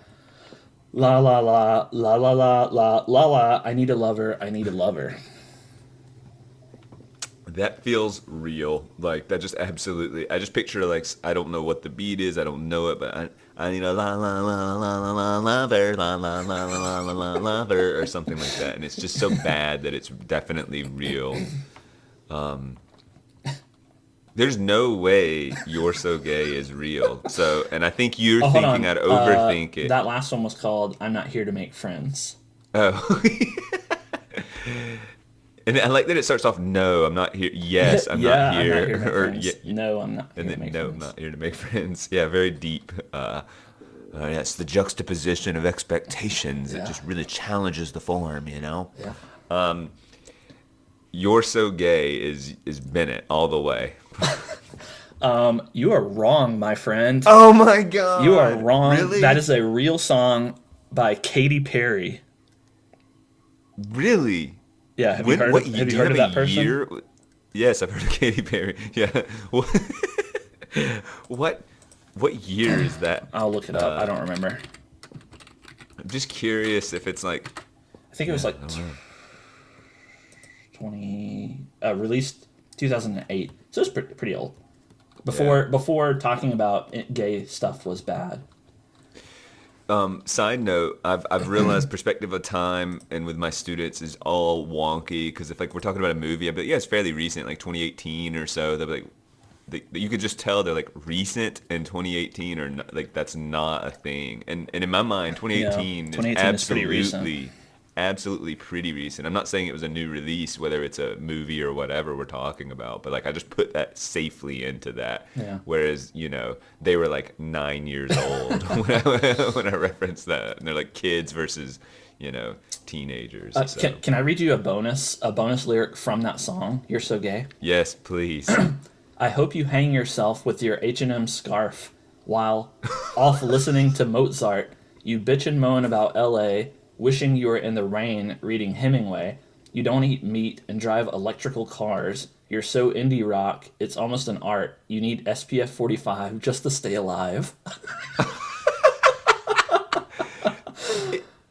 la la la la la la la la la. I need a lover. I need a lover. That feels real. Like that just absolutely. I just picture like I don't know what the beat is. I don't know it, but I need a la la la la la la lover la la la la la la lover or something like that. And it's just so bad that it's definitely real. There's no way You're So Gay is real. So, and I think you're Hold thinking on. I'd overthink it. That last one was called I'm Not Here to Make Friends. Oh. And I like that it starts off, no, I'm not here. Yes, I'm not here. I'm not here to make Or, friends. yeah, No, I'm not here and to then, make no, friends. I'm not here to make friends. Yeah, very deep. It's the juxtaposition of expectations that Yeah. just really challenges the form, you know? Yeah. You're So Gay is Bennett all the way. You are wrong, my friend. Oh my God. You are wrong. Really? That is a real song by Katy Perry. Really? Yeah, have When- you heard, what of, ye- have do you heard of have that a person? year? Yes, I've heard of Katy Perry. Yeah. What year is that? I'll look it up. I don't remember. I'm just curious if it's like I think it was like 20 released 2008. So it's pretty old. Before talking about gay stuff was bad. Side note, I've realized perspective of time and with my students is all wonky because if like we're talking about a movie, I'd be like, yeah, it's fairly recent, like 2018 or so. They'll be like, you could just tell they're like recent in 2018 or not, like that's not a thing. And in my mind, 2018 is pretty recent. Absolutely pretty recent. I'm not saying it was a new release, whether it's a movie or whatever we're talking about, but like I just put that safely into that. Yeah. Whereas, they were like 9 years old when I referenced that. And they're like kids versus, teenagers. So. Can I read you a bonus lyric from that song? You're So Gay. Yes, please. I hope you hang yourself with your H&M scarf while off listening to Mozart. You bitch and moan about L.A., wishing you were in the rain reading Hemingway. You don't eat meat and drive electrical cars. You're so indie rock, it's almost an art. You need SPF 45 just to stay alive.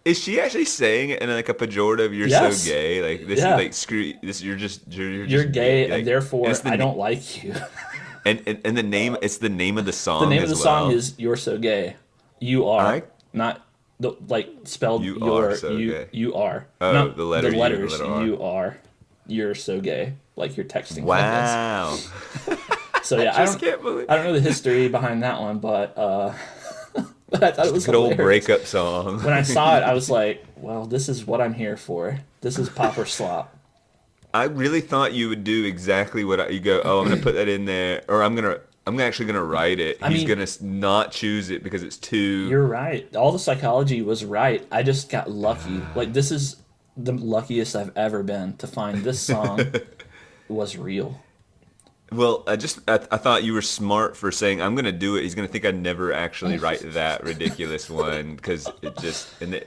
Is she actually saying it in like a pejorative? You're Yes. so gay. Like this Yeah. is like screw this. You're You're gay, like, and therefore it's the I na- don't like you. And the name. It's the name of the song. The name of as the song well. is You're So Gay. You are. I- Not the like spelled You your are so you gay. you are. Oh, Not the letter the U, letters the letter R. you are. You're so gay. Like you're texting like Wow. this. So yeah, Just can't believe. I don't know the history behind that one, but but I thought it was Good old hilarious. breakup song. When I saw it, I was like, well, this is what I'm here for. This is pop or slop. I really thought you would do exactly what you go. Oh, I'm gonna put that in there, or I'm actually gonna write it. He's mean- gonna not choose it because it's too. You're right. All the psychology was right. I just got lucky. Like this is the luckiest I've ever been to find this song was real. Well, I thought you were smart for saying I'm gonna do it. He's gonna think I never actually write that ridiculous one because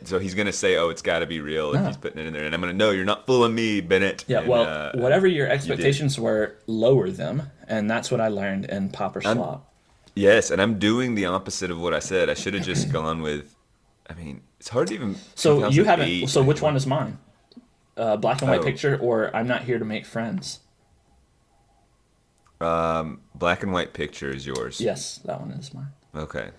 so he's gonna say, oh, it's got to be real if No. he's putting it in there, and I'm gonna no, you're not fooling me, Bennett. Yeah, And, well, whatever your you did. expectations were, lower them, and that's what I learned in Pop or Slop. Yes, and I'm doing the opposite of what I said. I should have just gone with. I mean, it's hard to even. So you haven't. 2008 So which one anymore. is mine? Black and white Oh. picture, or I'm not here to make friends. Black and white picture is yours. Yes, that one is mine. Okay.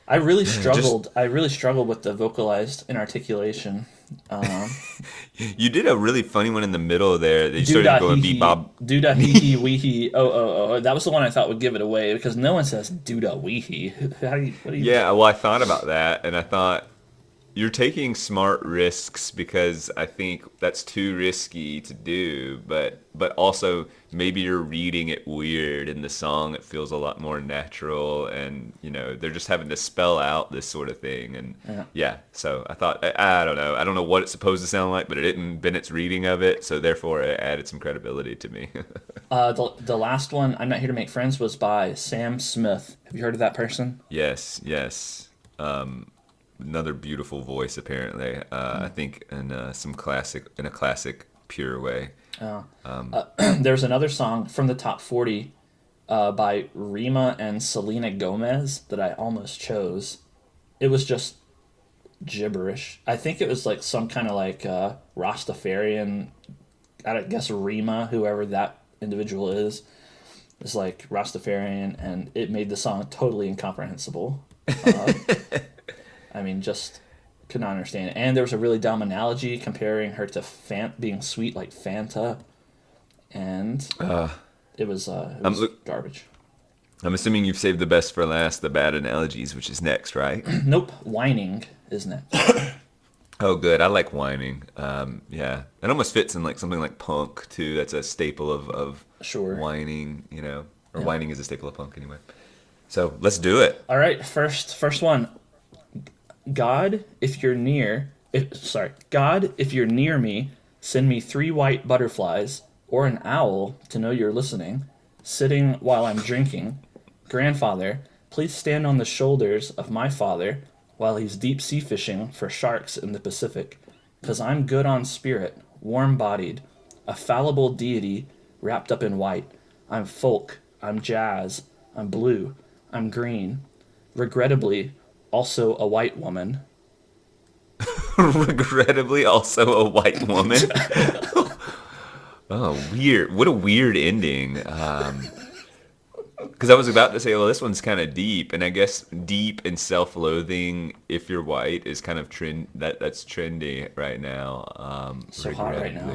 I really struggled. I really struggled with the vocalized inarticulation. You did a really funny one in the middle there. That you Doo started going beep bob. doodah hee hee wee hee. Oh. That was the one I thought would give it away because no one says doodah wee hee. How do you? What do you? Yeah, well, I thought about that, and I thought you're taking smart risks because I think that's too risky to do. But also maybe you're reading it weird in the song. It feels a lot more natural, and they're just having to spell out this sort of thing. And yeah, so I thought I don't know. I don't know what it's supposed to sound like, but it didn't. Bennett's reading of it, so therefore it added some credibility to me. The last one, I'm not here to make friends, was by Sam Smith. Have you heard of that person? Yes. Another beautiful voice, apparently. I think in a classic pure way. There's another song from the top 40 by Rima and Selena Gomez that I almost chose. It was just gibberish. I think it was like some kind of like Rastafarian. I guess Rima, whoever that individual is like Rastafarian, and it made the song totally incomprehensible. I mean, just could not understand it. And there was a really dumb analogy comparing her to being sweet like Fanta, and it was garbage. I'm assuming you've saved the best for last, the bad analogies, which is next, right? Nope, whining is next. Oh, good. I like whining. Yeah, it almost fits in like something like punk too. That's a staple of Sure. whining, or whining is a staple of punk anyway. So let's do it. All right, first one. God, if you're near me, send me 3 white butterflies or an owl to know you're listening, sitting while I'm drinking. Grandfather, please stand on the shoulders of my father while he's deep sea fishing for sharks in the Pacific, 'cause I'm good on spirit, warm-bodied, a fallible deity wrapped up in white. I'm folk, I'm jazz, I'm blue, I'm green. Regrettably, also a white woman. Regrettably, also a white woman. Oh, weird. What a weird ending. Because I was about to say, well, this one's kind of deep, and I guess deep and self-loathing, if you're white, is kind of that's trendy right now. So hot right now.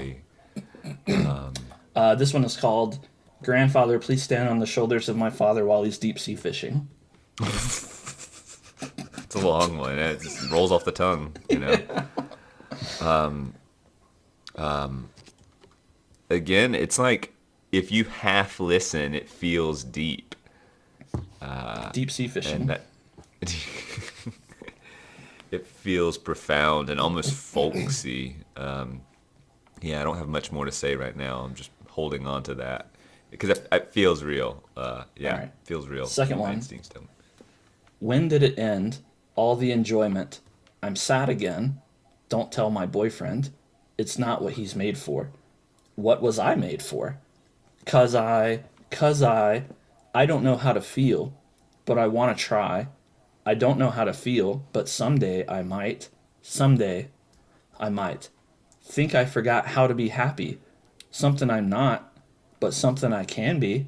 Regrettably. This one is called Grandfather, please stand on the shoulders of my father while he's deep sea fishing. It's a long one. It just rolls off the tongue, Again, it's like if you half listen, it feels deep. Deep sea fishing. And that it feels profound and almost folksy. Yeah, I don't have much more to say right now. I'm just holding on to that because it feels real. Yeah, All right. feels real. Second My one. instincts tell me. When did it end? All the enjoyment. I'm sad again. Don't tell my boyfriend. It's not what he's made for. What was I made for? 'Cause I don't know how to feel, but I want to try. I don't know how to feel, but someday I might. Someday I might. Think I forgot how to be happy. Something I'm not, but something I can be.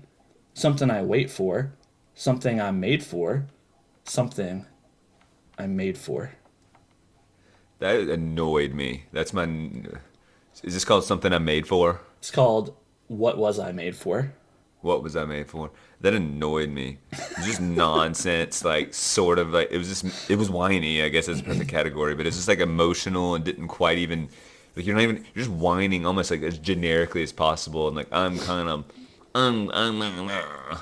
Something I wait for. Something I'm made for. Something I'm made for. That annoyed me. That's my. Is this called something I'm made for? It's called What Was I Made For? What was I made for? That annoyed me. It was just nonsense, like sort of like it was whiny, I guess that's a perfect category, but it's just like emotional and didn't quite even like you're just whining almost like as generically as possible and like I'm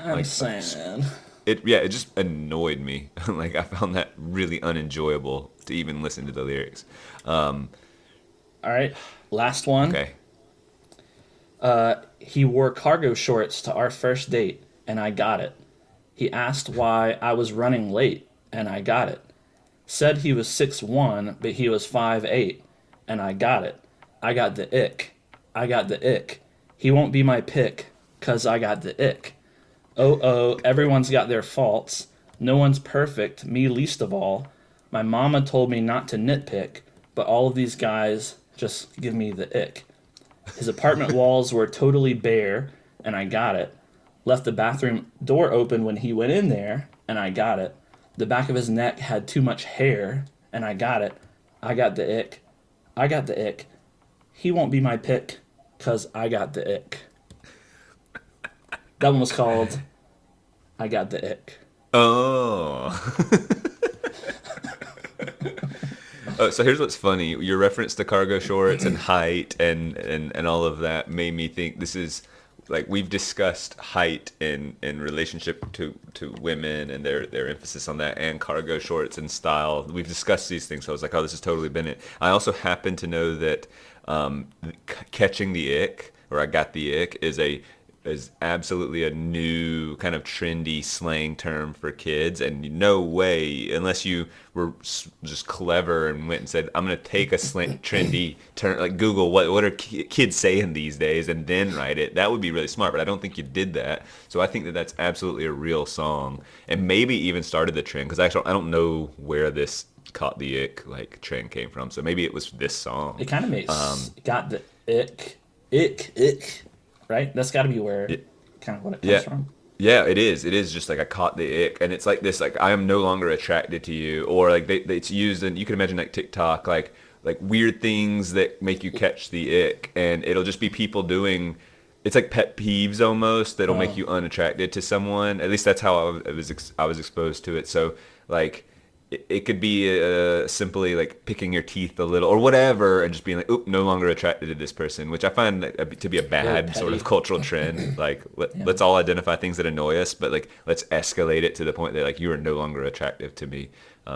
like sad. it just annoyed me. Like I found that really unenjoyable to even listen to the lyrics. All right, last one. Okay. He wore cargo shorts to our first date, and I got it. He asked why I was running late, and I got it. Said he was 6'1", but he was 5'8", and I got it. I got the ick. I got the ick. He won't be my pick, 'cause I got the ick. Oh, everyone's got their faults. No one's perfect, me least of all. My mama told me not to nitpick, but all of these guys just give me the ick. His apartment walls were totally bare, and I got it. Left the bathroom door open when he went in there, and I got it. The back of his neck had too much hair, and I got it. I got the ick. I got the ick. He won't be my pick, 'cause I got the ick. That one was called I Got the Ick. Oh. Oh, so here's what's funny. Your reference to cargo shorts and height and all of that made me think this is like we've discussed height in relationship to women and their emphasis on that and cargo shorts and style. We've discussed these things. So I was like, oh, this is totally Bennett. I also happen to know that catching the ick or I got the ick is absolutely a new kind of trendy slang term for kids, and no way, unless you were just clever and went and said, I'm going to take a trendy term, like Google what are kids saying these days and then write it. That would be really smart, but I don't think you did that. So I think that that's absolutely a real song and maybe even started the trend, because actually I don't know where this caught the ick like trend came from. So maybe it was this song. It kind of makes got the ick. Right? That's got to be where kind of what it comes from. Yeah, it is. It is just like I caught the ick, and it's like this, like I am no longer attracted to you, or like it's used, and you can imagine like TikTok, like weird things that make you catch the ick, and it'll just be people doing. It's like pet peeves almost that'll make you unattracted to someone. At least that's how I was exposed to it. So like. It could be simply like picking your teeth a little or whatever and just being like, oop, no longer attracted to this person, which I find to be a bad sort of cultural trend. Like, let's all identify things that annoy us, but like, let's escalate it to the point that like, you are no longer attractive to me.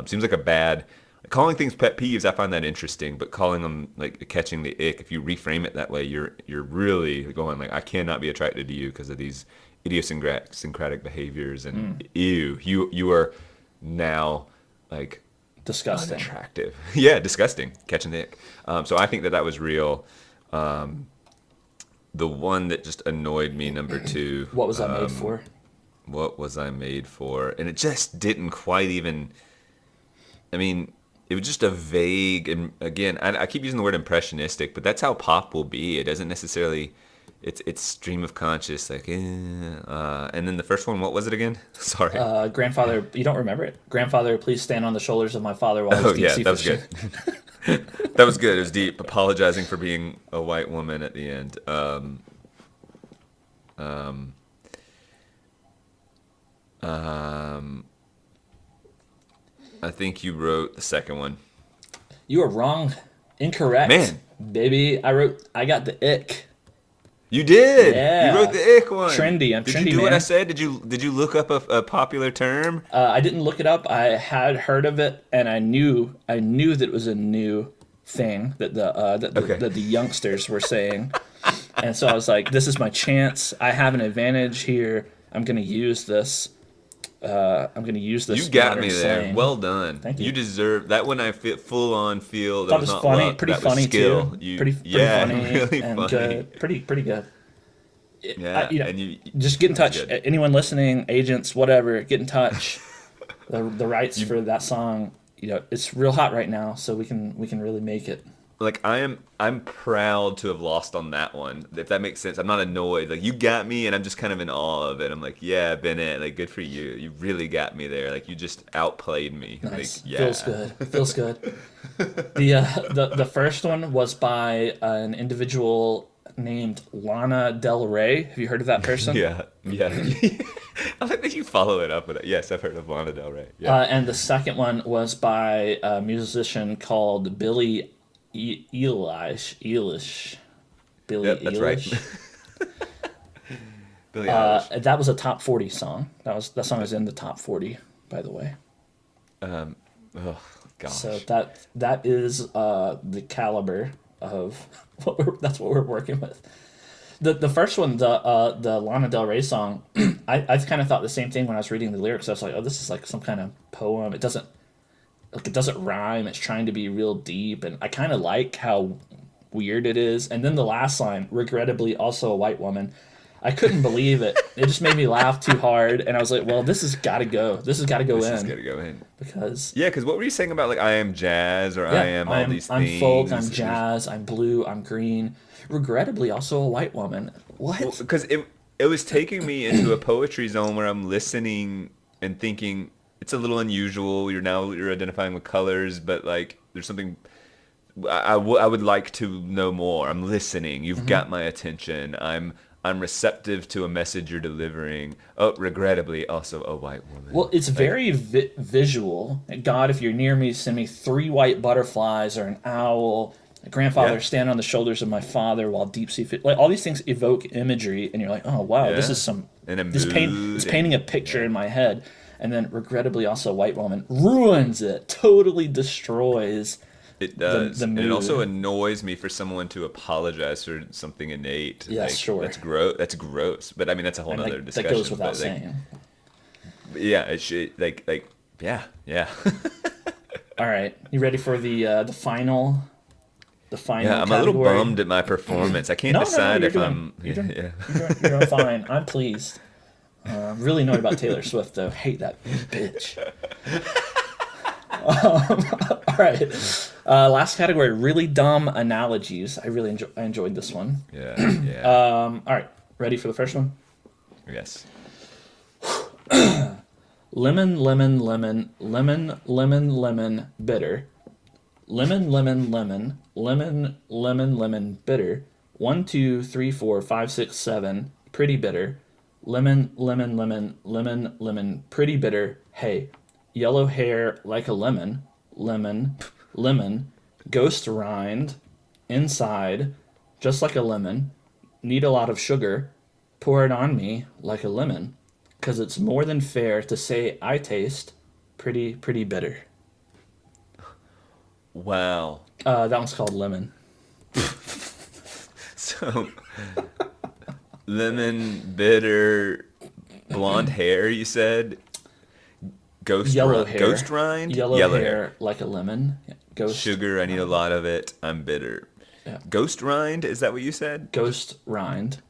Seems like a bad, calling things pet peeves, I find that interesting, but calling them like catching the ick, if you reframe it that way, you're really going like, I cannot be attracted to you because of these idiosyncratic behaviors and ew, you are now like disgusting, unattractive. Yeah, disgusting. Catching the ick. So I think that was real. The one that just annoyed me, number 2. What was I made for? What was I made for? And it just didn't quite even. I mean, it was just a vague. And again, I keep using the word impressionistic, but that's how pop will be. It doesn't necessarily. It's stream of conscious, like, and then the first one, what was it again? Sorry. Grandfather, you don't remember it? Grandfather, please stand on the shoulders of my father while he's deep sea that was fishing. good. That was good. It was deep. Apologizing for being a white woman at the end. I think you wrote the second one. You are wrong. Incorrect. Man. Baby, I got the ick. You did. Yeah. You wrote the ick one. Trendy. I'm trendy, Did you do man. what I said? Did you look up a popular term? I didn't look it up. I had heard of it, and I knew that it was a new thing that the youngsters were saying. And so I was like, this is my chance. I have an advantage here. I'm going to use this. You got me there. Slang. Well done. Thank you. You deserve that one. I full on feel. That was not funny. luck. Pretty that funny skill. too. Pretty funny. Really and funny. good. Pretty good. Yeah. Just get in touch. Good. Anyone listening, agents, whatever, get in touch. the rights for that song, it's real hot right now, so we can really make it. Like I'm proud to have lost on that one, if that makes sense. I'm not annoyed. Like you got me, and I'm just kind of in awe of it. I'm like, yeah, Bennett, like good for you. You really got me there. Like you just outplayed me. Nice. Like, yeah. Feels good. The first one was by an individual named Lana Del Rey. Have you heard of that person? Yeah. I like that you follow it up with it. Yes, I've heard of Lana Del Rey. Yeah. And the second one was by a musician called Billie Eilish. Billie Yep, that's Eilish. right. Billie Eilish. That was a top 40 song. That song is in the top 40, by the way. Oh gosh. So that is the caliber of that's what we're working with. The first one, the Lana Del Rey song, I kind of thought the same thing when I was reading the lyrics. I was like, oh, this is like some kind of poem. It doesn't rhyme. It's trying to be real deep, and I kind of like how weird it is. And then the last line, regrettably also a white woman. I couldn't believe it. It just made me laugh too hard, and I was like, well, this has got to go. This has got to go This in. has got to go in. Because Because what were you saying about like I am jazz or I am all these I'm things? folk, I'm jazz, I'm blue, I'm green. Regrettably also a white woman. What? Because it was taking me into a poetry zone where I'm listening and thinking it's a little unusual. You're identifying with colors, but like there's something I would like to know more. I'm listening. You've got my attention. I'm receptive to a message you're delivering. Oh, regrettably, also a white woman. Well, it's very visual. God, if you're near me, send me 3 white butterflies or an owl. My grandfather standing on the shoulders of my father while deep sea fish. Like all these things evoke imagery, and you're like, oh wow, this is some. It's painting a picture in my head, and then regrettably also a white woman ruins it, totally destroys. It does. The mood. And it also annoys me for someone to apologize for something innate. Yeah, sure. That's gross. That's gross. But I mean, that's a whole other discussion. That goes without saying. Yeah, it should. Yeah. All right, you ready for the final? The final. Yeah, I'm category? a little bummed at my performance. I can't decide if I'm. You're doing fine. I'm pleased. Really annoyed about Taylor Swift though. Hate that bitch. All right. Last category, really dumb analogies. I enjoyed this one. Yeah. All right. Ready for the first one? Yes. Lemon, lemon, lemon, lemon, lemon, lemon, bitter. Lemon, lemon, lemon, lemon, lemon, lemon, bitter. 1, 2, 3, 4, 5, 6, 7, pretty bitter. Lemon, lemon, lemon, lemon, lemon, pretty bitter. Hey, yellow hair like a lemon, lemon, lemon, ghost rind, inside, just like a lemon, need a lot of sugar, pour it on me like a lemon, 'cause it's more than fair to say I taste pretty, pretty bitter. Wow. That one's called Lemon. So, lemon, bitter, blonde hair, you said? Yellow hair. Ghost rind? Yellow hair like a lemon. Yeah. Ghost. Sugar, I need a lot of it. I'm bitter. Yeah. Ghost rind, is that what you said? Ghost rind.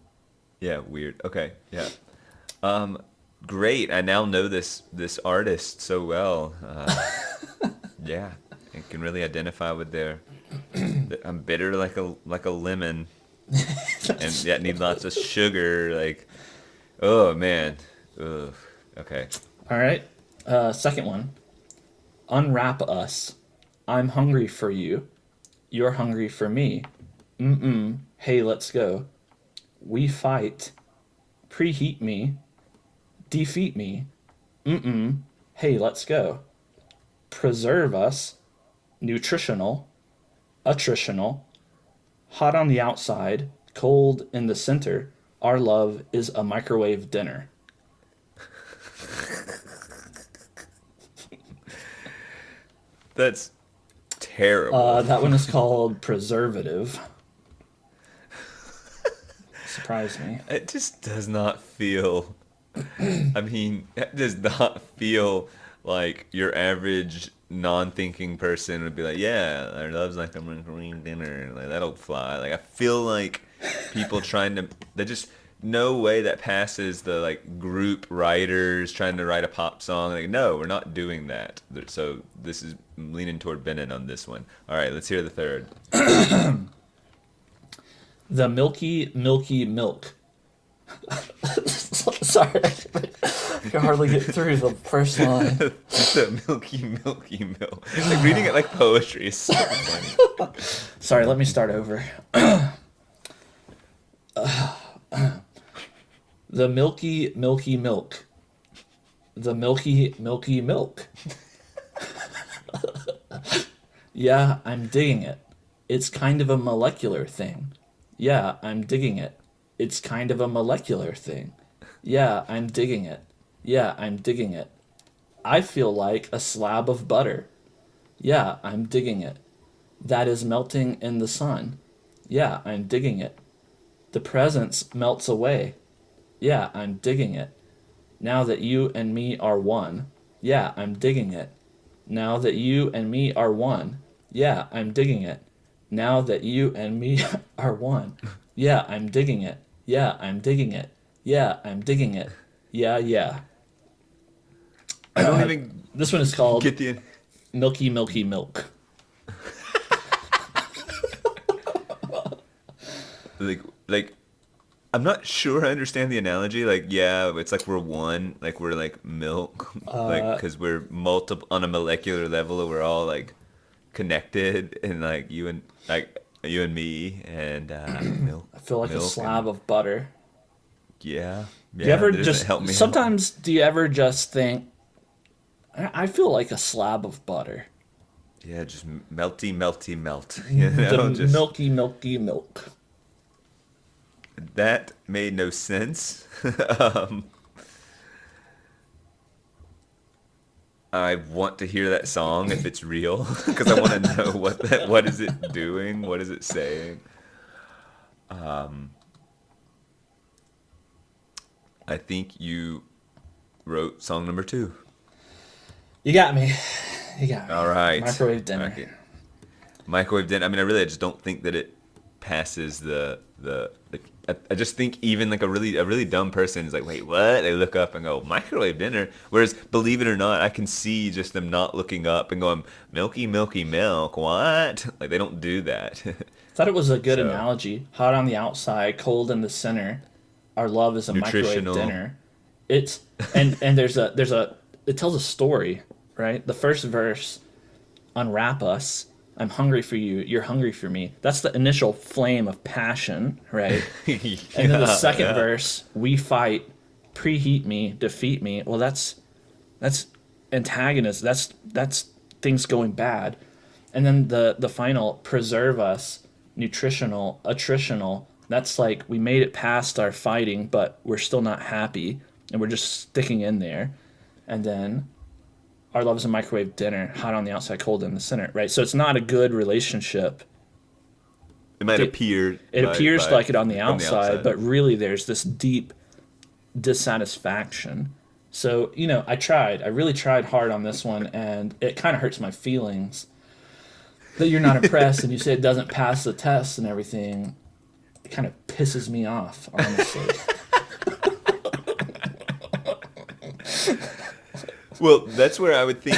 Yeah, weird. Okay, yeah. Great. I now know this artist so well. Yeah, I can really identify with their. I'm bitter like a lemon, and yet need lots of sugar. Like, oh man. Ugh. Okay. All right. Second one. Unwrap us. I'm hungry for you. You're hungry for me. Hey, let's go. We fight. Preheat me. Defeat me. Hey, let's go. Preserve us. Nutritional. Attritional. Hot on the outside. Cold in the center. Our love is a microwave dinner. That's terrible. That one is called Preservative. Surprised me. It just does not feel. I mean, it does not feel like your average non-thinking person would be like, yeah, our love's like a microwave dinner. Like, that'll fly. Like, I feel like people trying to. They just. No way that passes the like group writers trying to write a pop song. Like, no, we're not doing that. So this is I'm leaning toward Bennett on this one. All right, let's hear the third. The milky, milky milk. Sorry, I can hardly get through the first line. The milky, milky milk. Like reading it like poetry is so funny. Sorry, let me start over. The milky, milky milk. The milky, milky milk. Yeah, I'm digging it. It's kind of a molecular thing. Yeah, I'm digging it. It's kind of a molecular thing. Yeah, I'm digging it. Yeah, I'm digging it. I feel like a slab of butter. Yeah, I'm digging it. That is melting in the sun. Yeah, I'm digging it. The presence melts away. Yeah, I'm digging it. Now that you and me are one. Yeah, I'm digging it. Now that you and me are one. Yeah, I'm digging it. Now that you and me are one. Yeah, I'm digging it. Yeah, I'm digging it. Yeah, I'm digging it. Yeah, yeah. I don't even This one is called get the. Milky Milky Milk. Like I'm not sure I understand the analogy. Like, yeah, it's like we're one, like we're like milk, like because we're multiple on a molecular level. We're all like connected, and like you and me and milk. I feel like a milk slab and, of butter. yeah. Do you ever that doesn't just help me out. sometimes do you ever just think I feel like a slab of butter. Yeah, just melty, melty, melt. You know, The just milky milky milk. that made no sense. I want to hear that song if it's real because I want to know what is it doing, what is it saying. I think you wrote song number 2. You got me. You got me. All right, Microwave dinner. Okay. Microwave dinner. I mean, I just don't think that it passes the. I just think even like a really dumb person is like, wait, what? They look up and go, microwave dinner. Whereas, believe it or not, I can see just them not looking up and going, milky, milky milk. What? Like they don't do that. Thought it was a good So- analogy. Hot on the outside, cold in the center. Our love is a microwave Nutritional. dinner. It's and there's a it tells a story, right? The first verse, unwrap us. I'm hungry for you. You're hungry for me. That's the initial flame of passion, right? And then the second verse, we fight, preheat me, defeat me. Well, that's antagonist. That's things going bad. And then the final, preserve us, nutritional, attritional. That's like we made it past our fighting, but we're still not happy, and we're just sticking in there. And then our love is a microwave dinner, hot on the outside, cold in the center, right? So it's not a good relationship. It might It- appear. It appears like it on the from outside, but really there's this deep dissatisfaction. So, I really tried hard on this one, and it kind of hurts my feelings that you're not impressed and you say it doesn't pass the test and everything. It kind of pisses me off, honestly. Well, that's where I would think,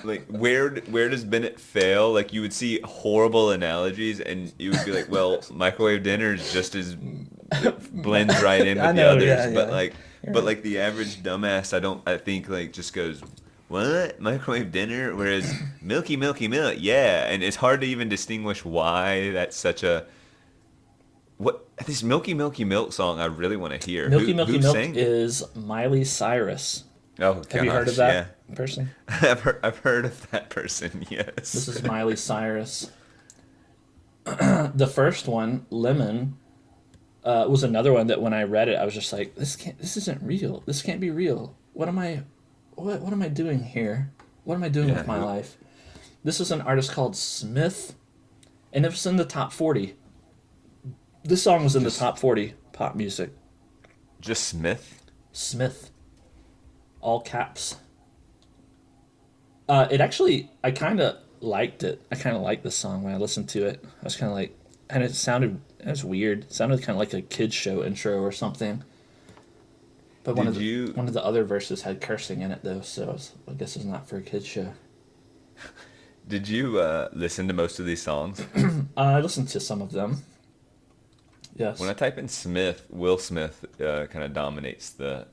like, where does Bennett fail? Like, you would see horrible analogies, and you would be like, well, microwave dinner is just as blends right in with I the know, others. yeah, But yeah. like, but like the average dumbass, I think like just goes, what, microwave dinner? Whereas milky, milky milk, yeah, and it's hard to even distinguish why that's such a. What this milky, milky milk song? I really want to hear. Milky Milky who Milk sang it? is Miley Cyrus. Oh, Have you heard of gosh, that person? yeah. I've heard of that person. Yes. This is Miley Cyrus. The first one, Lemon, was another one that when I read it, I was just like, this isn't real. This can't be real. What am I doing here? What am I doing with my life? This is an artist called Smith, and it was in the top 40. This song was in the top 40 pop music. Just Smith. Smith. All caps. It actually, I kind of liked it. I kind of liked the song when I listened to it. I was kind of like, and it was weird. It sounded kind of like a kid's show intro or something. But one of the other verses had cursing in it though, so I guess it's not for a kid's show. Did you listen to most of these songs? I listened to some of them. Yes. When I type in Smith, Will Smith kind of dominates the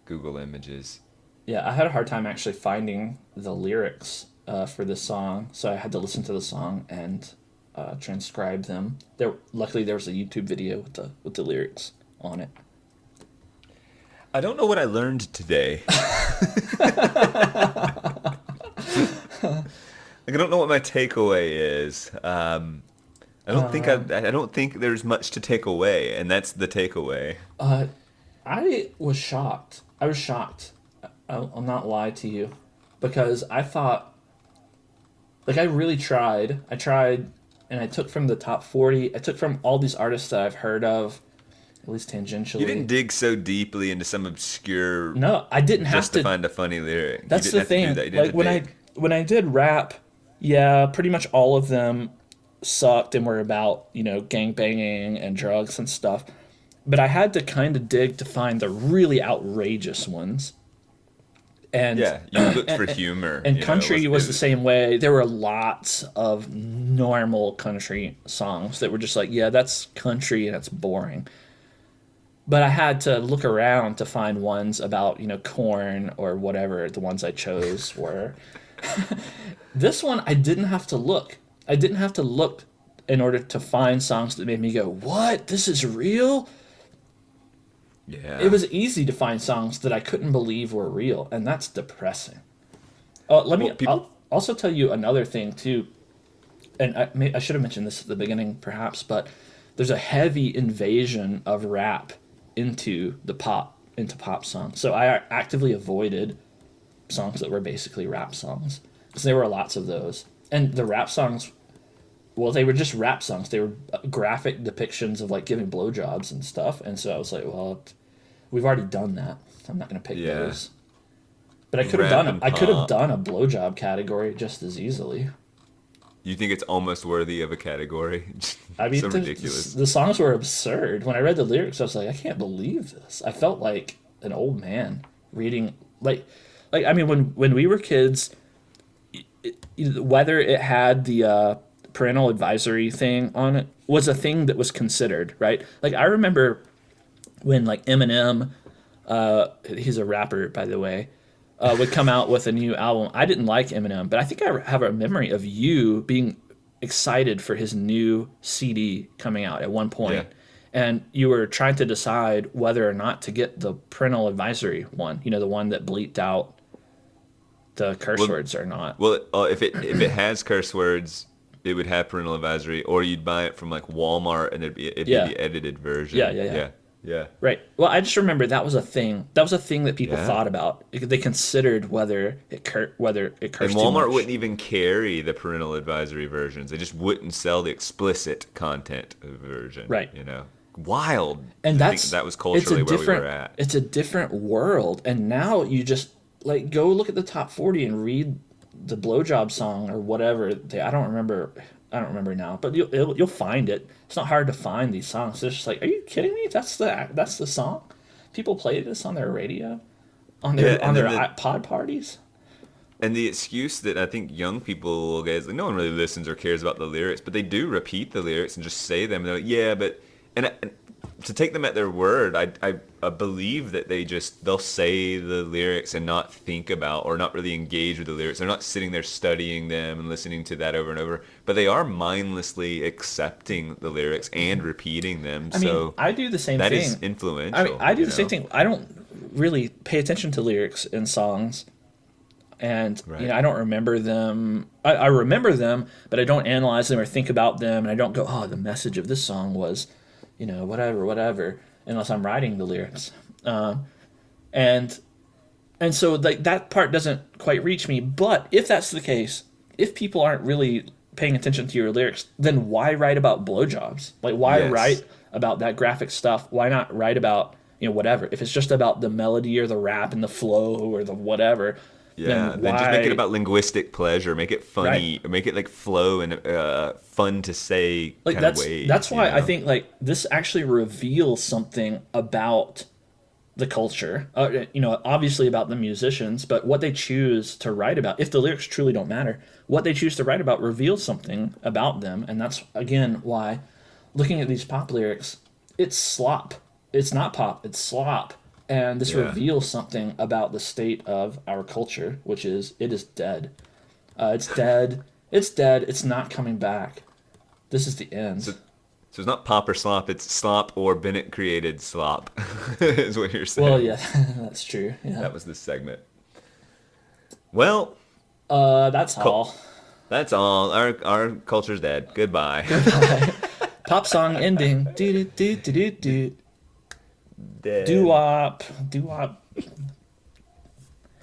Google images. Yeah, I had a hard time actually finding the lyrics for this song, so I had to listen to the song and transcribe them. Luckily, there was a YouTube video with the lyrics on it. I don't know what I learned today. Like, I don't know what my takeaway is. I don't think there's much to take away, and that's the takeaway. I was shocked. I was shocked. I'll not lie to you, because I thought, like, I really tried. I tried and I took from the top 40. I took from all these artists that I've heard of, at least tangentially. You didn't dig so deeply into some obscure. No, I didn't have just to find a funny lyric. That's you didn't the have thing. To do that. You didn't Like when I did rap, yeah, pretty much all of them sucked and were about, you know, gang banging and drugs and stuff. But I had to kind of dig to find the really outrageous ones. And yeah, you looked for humor. And country was the same way. There were lots of normal country songs that were just like, yeah, that's country and it's boring. But I had to look around to find ones about, you know, corn or whatever the ones I chose were. This one, I didn't have to look. I didn't have to look in order to find songs that made me go, what? This is real? Yeah. It was easy to find songs that I couldn't believe were real, and that's depressing. I'll also tell you another thing, too. And I should have mentioned this at the beginning, perhaps, but there's a heavy invasion of rap into pop songs. So I actively avoided songs that were basically rap songs, because there were lots of those. And the rap songs, well, they were just rap songs. They were graphic depictions of like giving blowjobs and stuff. And so I was like, well, we've already done that. I'm not going to pick those. But I could have done a blowjob category just as easily. You think it's almost worthy of a category? I mean, so ridiculous. The songs were absurd. When I read the lyrics, I was like, I can't believe this. I felt like an old man reading like I mean, when we were kids, whether it had the parental advisory thing on it was a thing that was considered, right? Like I remember when like Eminem, he's a rapper by the way, would come out with a new album. I didn't like Eminem, but I think I have a memory of you being excited for his new CD coming out at one point. Yeah. And you were trying to decide whether or not to get the parental advisory one, you know, the one that bleeped out the curse words or not. Well, if it has curse words, it would have parental advisory, or you'd buy it from like Walmart and it'd be the edited version. Yeah. Right. Well, I just remember that was a thing. That was a thing that people thought about. They considered whether it cursed. And Walmart wouldn't even carry the parental advisory versions. They just wouldn't sell the explicit content version. Right. You know, wild. And that was culturally where we were at. It's a different world, and now you just like go look at the top 40 and read the blowjob song or whatever. I don't remember now, but you'll find it. It's not hard to find these songs. It's just like, are you kidding me? That's the song. People play this on their radio, on their iPod parties. And the excuse that I think young people will get is like, no one really listens or cares about the lyrics, but they do repeat the lyrics and just say them. They're like, yeah, but and to take them at their word, I believe that they'll say the lyrics and not think about or not really engage with the lyrics. They're not sitting there studying them and listening to that over and over, but they are mindlessly accepting the lyrics and repeating them. I mean, I do the same thing. That is influential. I mean, I do the same thing. I don't really pay attention to lyrics in songs, and you know, I don't remember them. I remember them, but I don't analyze them or think about them, and I don't go, oh, the message of this song was, you know, whatever, unless I'm writing the lyrics. And so like that part doesn't quite reach me. But if that's the case, if people aren't really paying attention to your lyrics, then why write about blowjobs? Like why write about that graphic stuff? Why not write about, you know, whatever? If it's just about the melody or the rap and the flow or the whatever, then just make it about linguistic pleasure. Make it funny. Right. Make it like flow and fun to say like kind of ways. That's why I think like this actually reveals something about the culture. You know, obviously about the musicians, but what they choose to write about, if the lyrics truly don't matter, what they choose to write about reveals something about them. And that's, again, why looking at these pop lyrics, it's slop. It's not pop, it's slop. And this reveals something about the state of our culture, which is, it is dead. It's dead. It's dead. It's not coming back. This is the end. So it's not pop or slop. It's slop or Bennett created slop, is what you're saying. Well, yeah, that's true. Yeah. That was this segment. Well, that's all. That's all. Our culture's dead. Goodbye. Goodbye. Pop song ending. Do do do do do do. Dead. Doo-wop.